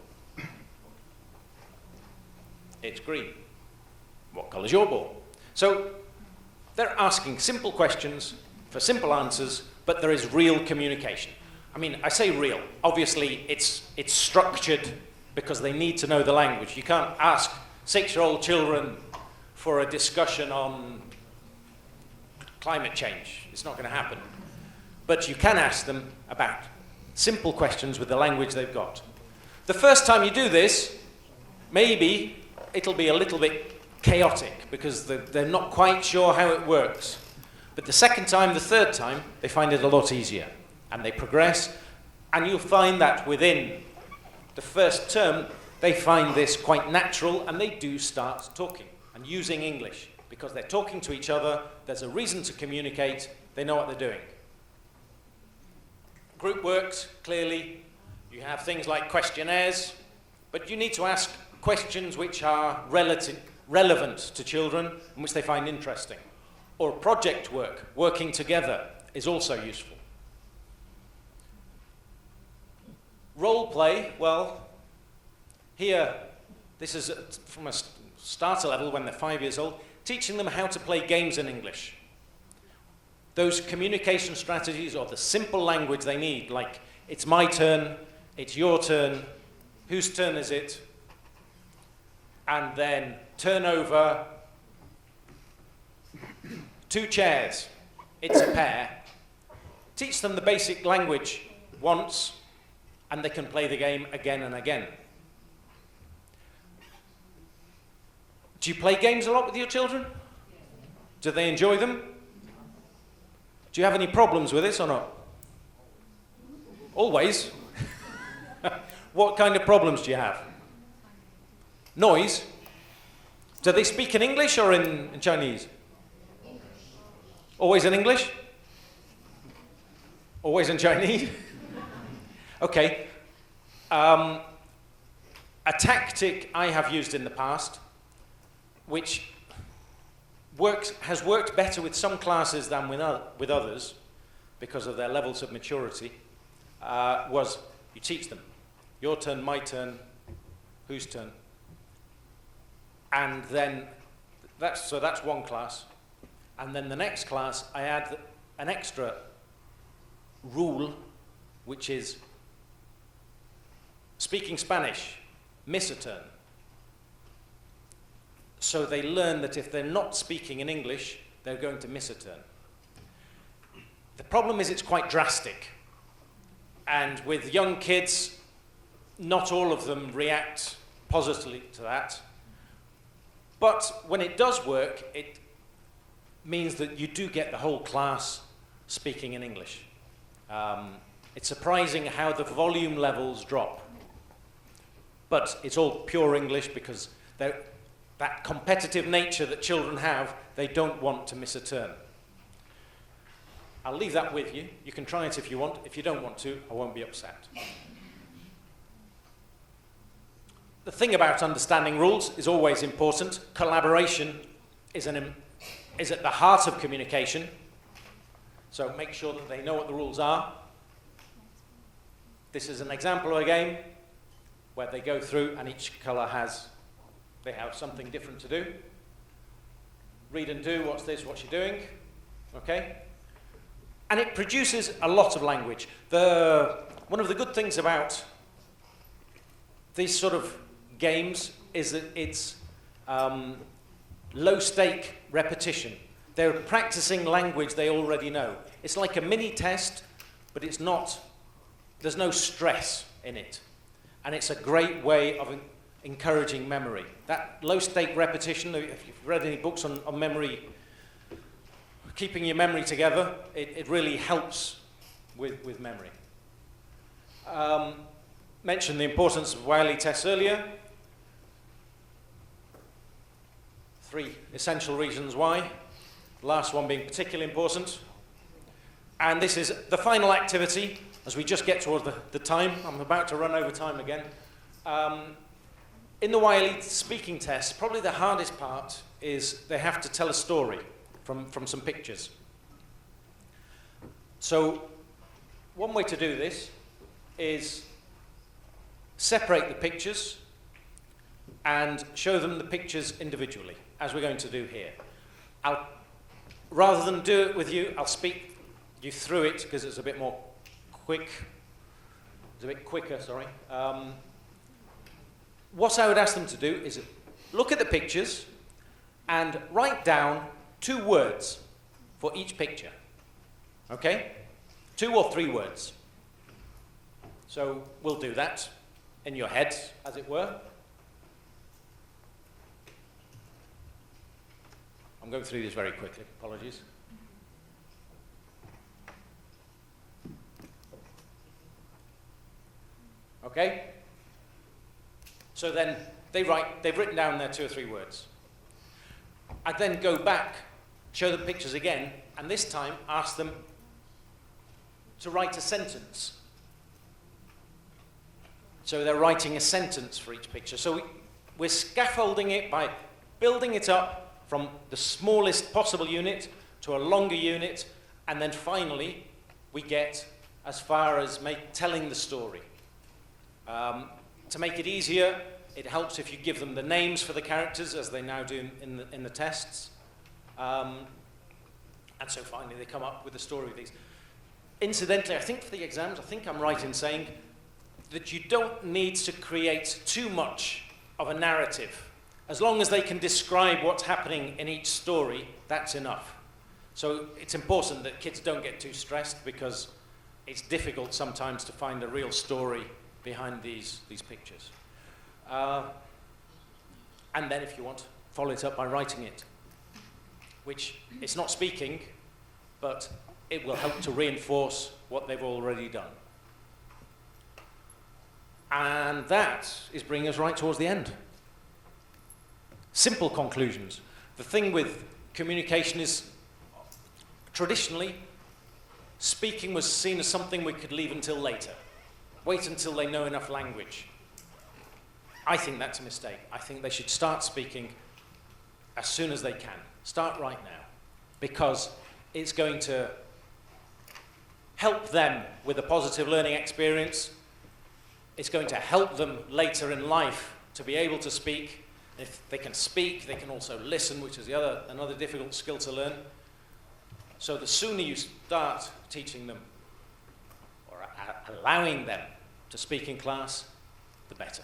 B: It's green. What color's your ball? So they're asking simple questions for simple answers, but there is real communication. I mean, I say real. Obviously, it's structured because they need to know the language. You can't ask 6-year-old children for a discussion on climate change. It's not going to happen. but you can ask them about simple questions with the language they've got. The first time you do this, maybe it'll be a little bit chaotic because they're not quite sure how it works. But the second time, the third time, they find it a lot easier and they progress, and you'll find that within the first term they find this quite natural and they do start talking and using English because they're talking to each other, there's a reason to communicate, they know what they're doing. Group works, clearly, you have things like questionnaires, but you need to ask questions which are relevant to children and which they find interesting. Or project work, working together, is also useful. Role play, well, here, this is from a starter level when they're 5 years old, teaching them how to play games in English. Those communication strategies or the simple language they need, like it's my turn, it's your turn, whose turn is it? And then turn over 2 chairs, it's a pair. Teach them the basic language once, and they can play the game again and again. Do you play games a lot with your children? Do they enjoy them? Do you have any problems with this or not? Always. What kind of problems do you have? Noise? Do they speak in English or in Chinese? Always in English? Always in Chinese? Okay. A tactic I have used in the past, which has worked better with some classes than with others because of their levels of maturity, was you teach them. Your turn, my turn, whose turn? And then, that's one class. And then the next class, I add an extra rule, which is speaking Spanish, miss a turn. So they learn that if they're not speaking in English, they're going to miss a turn. The problem is it's quite drastic. And with young kids, not all of them react positively to that. But when it does work, it means that you do get the whole class speaking in English. It's surprising how the volume levels drop. But it's all pure English because that competitive nature that children have, they don't want to miss a turn. I'll leave that with you. You can try it if you want. If you don't want to, I won't be upset. The thing about understanding rules is always important. Collaboration is at the heart of communication. So make sure that they know what the rules are. This is an example of a game where they go through and each colour they have something different to do. Read and do, what's this, what's she doing? Okay? And it produces a lot of language. One of the good things about these sort of games is that it's low-stake repetition. They're practicing language they already know. It's like a mini test, but there's no stress in it. And it's a great way of encouraging memory. That low-stake repetition, if you've read any books on memory, keeping your memory together, it really helps with memory. Mentioned the importance of Wiley tests earlier. 3 essential reasons why. The last one being particularly important. And this is the final activity, as we just get towards the time. I'm about to run over time again. In the Wiley speaking test, probably the hardest part is they have to tell a story from some pictures. So one way to do this is separate the pictures and show them the pictures individually, as we're going to do here. Rather than do it with you, I'll speak you through it because it's a bit more quick. It's a bit quicker, sorry. What I would ask them to do is look at the pictures and write down 2 words for each picture. Okay? 2 or 3 words. So we'll do that in your heads, as it were. I'm going through this very quickly, apologies. Okay? So then they've written down their 2 or 3 words. I then go back, show the pictures again, and this time ask them to write a sentence. So they're writing a sentence for each picture. So we're scaffolding it by building it up from the smallest possible unit to a longer unit, and then finally we get as far as telling the story. To make it easier, it helps if you give them the names for the characters, as they now do in the tests. And so finally they come up with the story of these. Incidentally, I think for the exams, I think I'm right in saying that you don't need to create too much of a narrative. As long as they can describe what's happening in each story, that's enough. So it's important that kids don't get too stressed, because it's difficult sometimes to find a real story behind these pictures. And then if you want, follow it up by writing it, which it's not speaking, but it will help to reinforce what they've already done. And that is bringing us right towards the end. Simple conclusions. The thing with communication is, traditionally, speaking was seen as something we could leave until later. Wait until they know enough language. I think that's a mistake. I think they should start speaking as soon as they can. Start right now, because it's going to help them with a positive learning experience. It's going to help them later in life to be able to speak. If they can speak, they can also listen, which is another difficult skill to learn. So the sooner you start teaching them or allowing them to speak in class, the better.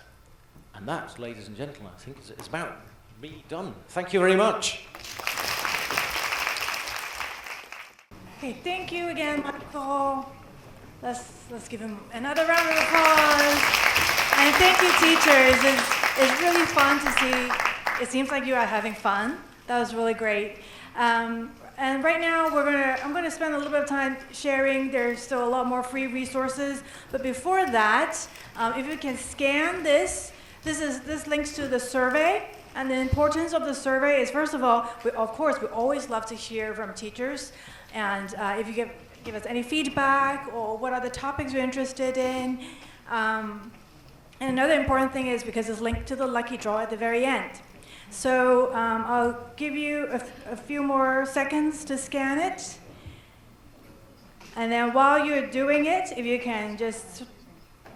B: And that, ladies and gentlemen, I think is about me done. Thank you very much.
A: Okay, thank you again, Michael. Let's give him another round of applause. And thank you, teachers. It's really fun to see. It seems like you are having fun. That was really great. And right now, I'm gonna spend a little bit of time sharing. There's still a lot more free resources. But before that, if you can scan this links to the survey. And the importance of the survey is, first of all, we always love to hear from teachers. And if you give us any feedback or what other topics you're interested in. And another important thing is because it's linked to the lucky draw at the very end. So I'll give you a few more seconds to scan it. And then while you're doing it, if you can just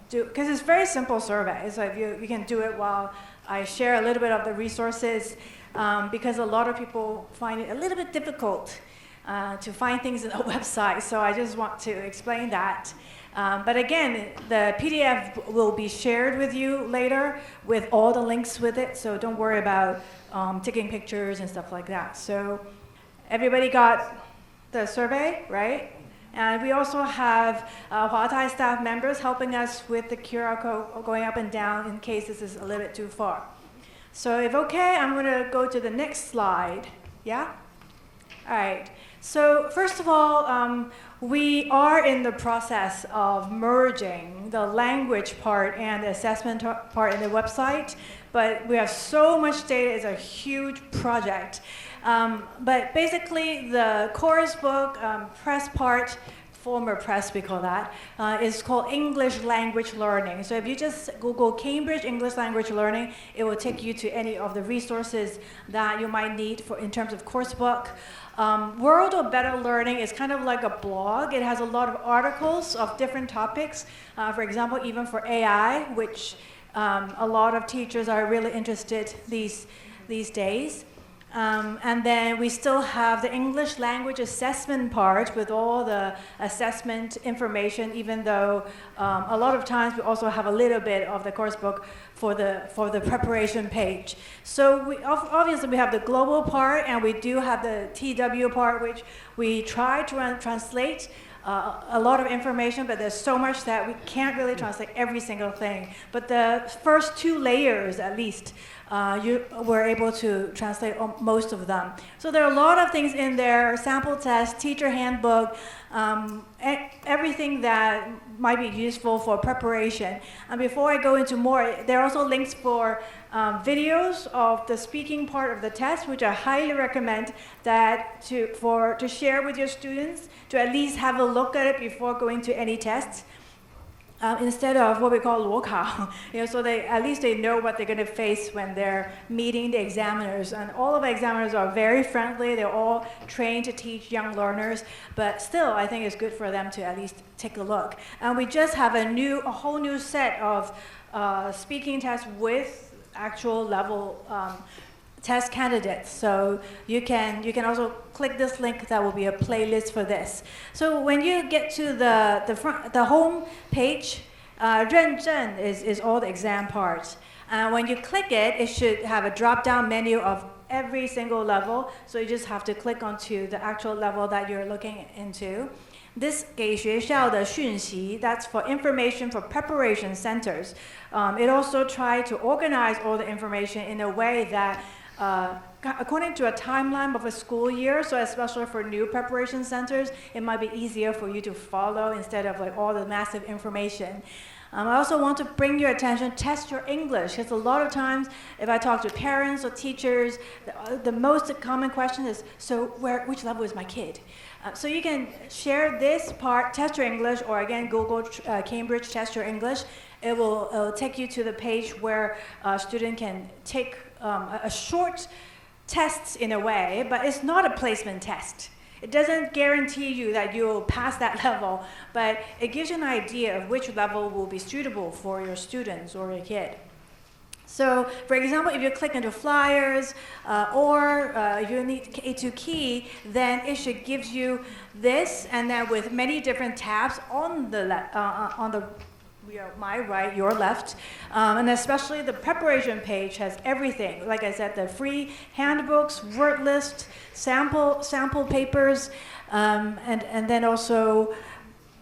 A: because it's a very simple survey, so if you can do it while I share a little bit of the resources, because a lot of people find it a little bit difficult to find things in the website, so I just want to explain that. But again, the PDF will be shared with you later with all the links with it, so don't worry about taking pictures and stuff like that. So everybody got the survey, right? And we also have Hua Thai staff members helping us with the QR code going up and down in case this is a little bit too far. So if okay, I'm going to go to the next slide. Yeah? All right. So first of all, we are in the process of merging the language part and the assessment part in the website, but we have so much data. It's a huge project. But basically, the course book press part, former press we call that, is called English Language Learning. So if you just Google Cambridge English Language Learning, it will take you to any of the resources that you might need in terms of course book. World of Better Learning is kind of like a blog. It has a lot of articles of different topics. For example, even for AI, which a lot of teachers are really interested these days. And then we still have the English language assessment part with all the assessment information, even though a lot of times we also have a little bit of the course book for the preparation page. So obviously we have the global part, and we do have the TW part, which we try to translate a lot of information, but there's so much that we can't really translate every single thing. But the first 2 layers, at least, you were able to translate most of them. So there are a lot of things in there: sample test, teacher handbook, everything that might be useful for preparation. And before I go into more, there are also links for videos of the speaking part of the test, which I highly recommend that to share with your students, to at least have a look at it before going to any tests. Instead of what we call 裸考, so at least they know what they're going to face when they're meeting the examiners. And all of the examiners are very friendly. They're all trained to teach young learners, but still, I think it's good for them to at least take a look. And we just have a whole new set of speaking tests with actual level test candidates. So you can also click this link. That will be a playlist for this. So when you get to the home page, 认证 is all the exam parts. When you click it, it should have a drop-down menu of every single level. So you just have to click onto the actual level that you're looking into. This 给学校的讯息, that's for information for preparation centers. It also tried to organize all the information in a way that according to a timeline of a school year, so especially for new preparation centers, it might be easier for you to follow instead of like all the massive information. I also want to bring your attention, test your English, because a lot of times if I talk to parents or teachers, the most common question is, so which level is my kid? So you can share this part, test your English, or again, Google Cambridge Test Your English. It will take you to the page where a student can take a short test in a way, but it's not a placement test. It doesn't guarantee you that you'll pass that level, but it gives you an idea of which level will be suitable for your students or your kid. So, for example, if you click into flyers or if you need A2 key, then it should give you this, and then with many different tabs on the my right, your left, and especially the preparation page has everything. Like I said, the free handbooks, word list, sample papers, and then also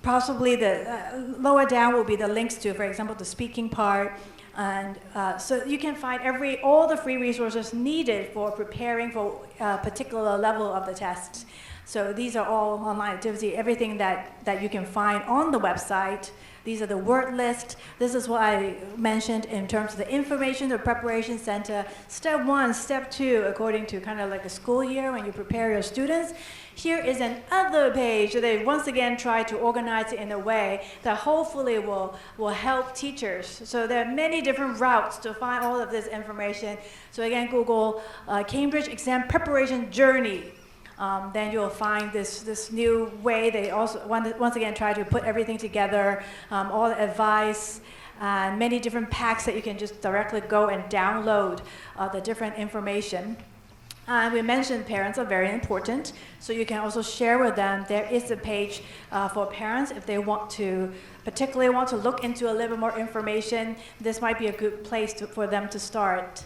A: possibly the lower down will be the links to, for example, the speaking part. And so you can find all the free resources needed for preparing for a particular level of the test. So these are all online activity, everything that you can find on the website. These are the word list. This is what I mentioned in terms of the information, the preparation center. Step 1, step 2, according to kind of like a school year when you prepare your students. Here is another page that they once again try to organize it in a way that hopefully will help teachers. So there are many different routes to find all of this information. So again, Google Cambridge Exam Preparation Journey. Then you'll find this new way. They also once again try to put everything together, all the advice, and many different packs that you can just directly go and download the different information. And we mentioned parents are very important, so you can also share with them. There is a page for parents if they particularly want to look into a little bit more information. This might be a good place for them to start.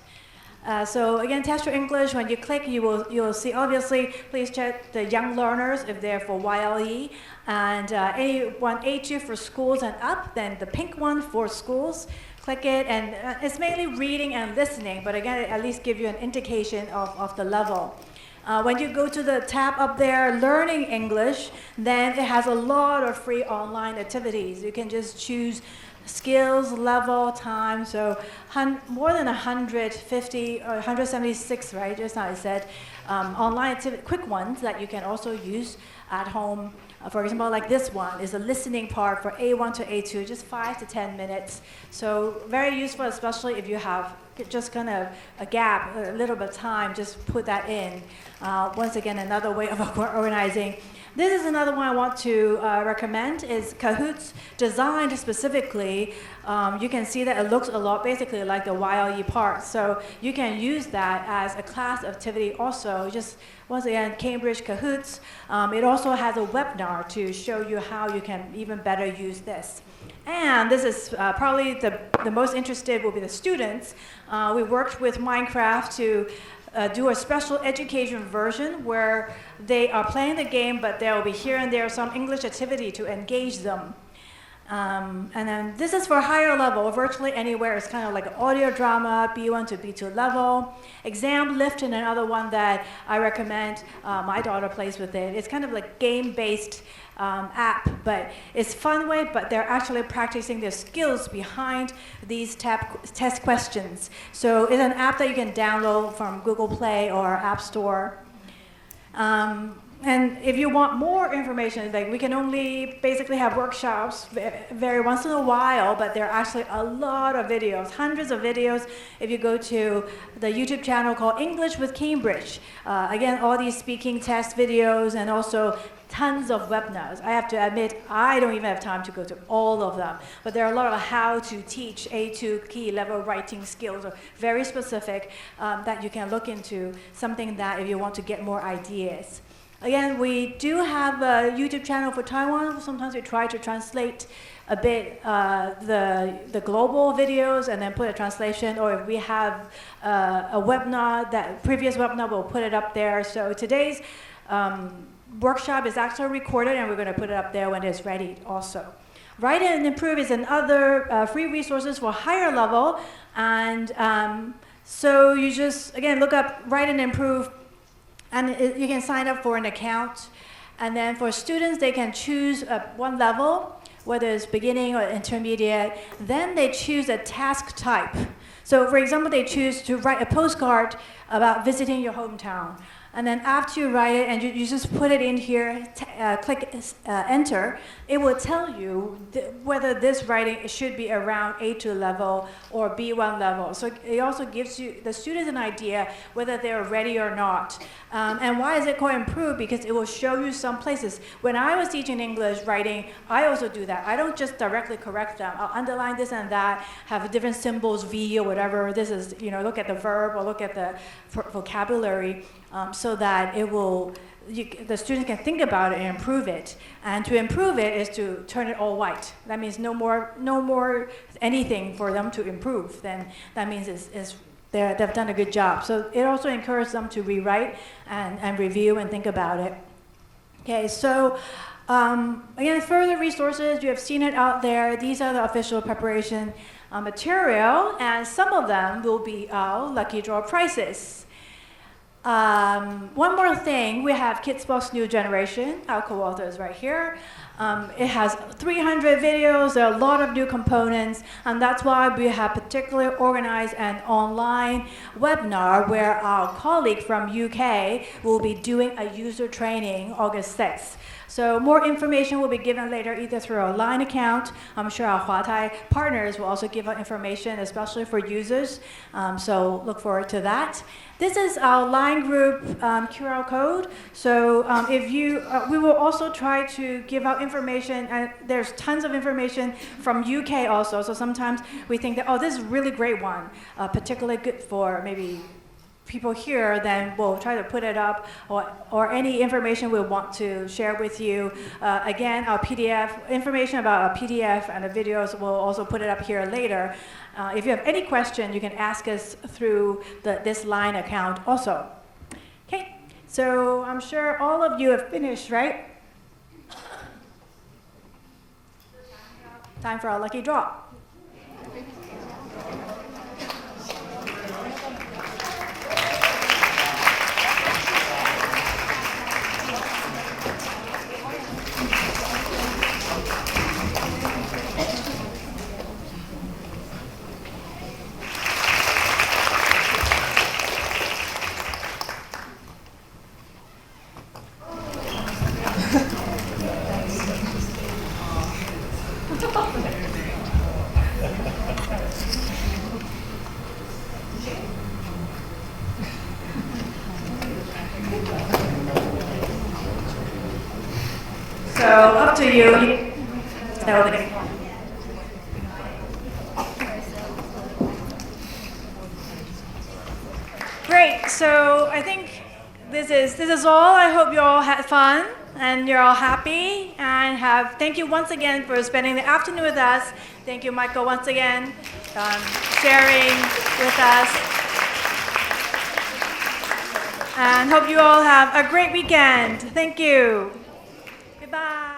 A: So again, test your English. When you click, you will see, obviously, please check the young learners if they're for YLE, and anyone A2 for schools and up, then the pink one for schools. Click it, and it's mainly reading and listening, but again, it at least give you an indication of the level. When you go to the tab up there, Learning English, then it has a lot of free online activities. You can just choose skills, level, time, so more than 150 or 176, right? Just now I said, online activity, quick ones that you can also use at home. For example, like this one is a listening part for A1 to A2, just 5 to 10 minutes. So very useful, especially if you have just kind of a gap, a little bit of time, just put that in. Once again, another way of organizing. This is another one I want to recommend is Kahoots, designed specifically. You can see that it looks a lot basically like the YLE part. So you can use that as a class activity also. Just once again, Cambridge Kahoots. It also has a webinar to show you how you can even better use this. And this is probably the most interested will be the students. We worked with Minecraft to do a special education version where they are playing the game, but there will be here and there some English activity to engage them. And then this is for higher level, virtually anywhere. It's kind of like an audio drama, B1 to B2 level. Exam Lift and another one that I recommend. My daughter plays with it. It's kind of like game-based app, but it's fun way, but they're actually practicing their skills behind these test questions. So it's an app that you can download from Google Play or App Store. And if you want more information, like we can only basically have workshops very once in a while, but there are actually a lot of videos, hundreds of videos. If you go to the YouTube channel called English with Cambridge, again, all these speaking test videos and also tons of webinars. I have to admit, I don't even have time to go to all of them, but there are a lot of how to teach A2 key level writing skills, or very specific, that you can look into, something that if you want to get more ideas. Again, we do have a YouTube channel for Taiwan. Sometimes we try to translate a bit the global videos and then put a translation, or if we have a webinar, that previous webinar, we'll put it up there. So today's workshop is actually recorded, and we're going to put it up there when it's ready also. Write and Improve is another free resources for higher level. And so you just, again, look up Write and Improve, and you can sign up for an account. And then for students, they can choose one level, whether it's beginning or intermediate. Then they choose a task type. So for example, they choose to write a postcard about visiting your hometown. And then after you write it and you just put it in here, click enter, it will tell you whether this writing should be around A2 level or B1 level. So it also gives you, the students, an idea whether they're ready or not. And why is it called Improve? Because it will show you some places. When I was teaching English writing, I also do that. I don't just directly correct them. I'll underline this and that, have different symbols, V or whatever. This is, look at the verb or look at the vocabulary. So that it will, the students can think about it and improve it. And to improve it is to turn it all white. That means no more anything for them to improve. Then that means they've done a good job. So it also encourages them to rewrite and review and think about it. Okay, so again, further resources, you have seen it out there. These are the official preparation material, and some of them will be our lucky draw prizes. One more thing, we have Kidsbox New Generation. Our co-author is right here. It has 300 videos, there are a lot of new components, and that's why we have particularly organized an online webinar where our colleague from UK will be doing a user training August 6th. So more information will be given later, either through our line account. I'm sure our Huatai partners will also give out information, especially for users. So look forward to that. This is our line group QR code. So if you, we will also try to give out information, and there's tons of information from UK also. So sometimes we think that, oh, this is a really great one, particularly good for maybe people here, then we'll try to put it up, or any information we want to share with you. Again, our PDF, information about our PDF and the videos, we'll also put it up here later. If you have any question, you can ask us through this line account also. Okay, so I'm sure all of you have finished, right? Time for our lucky draw. So up to you. Great. So I think this is all. I hope you all had fun and you're all happy and thank you once again for spending the afternoon with us. Thank you, Michael, once again, sharing with us. And hope you all have a great weekend. Thank you. Goodbye.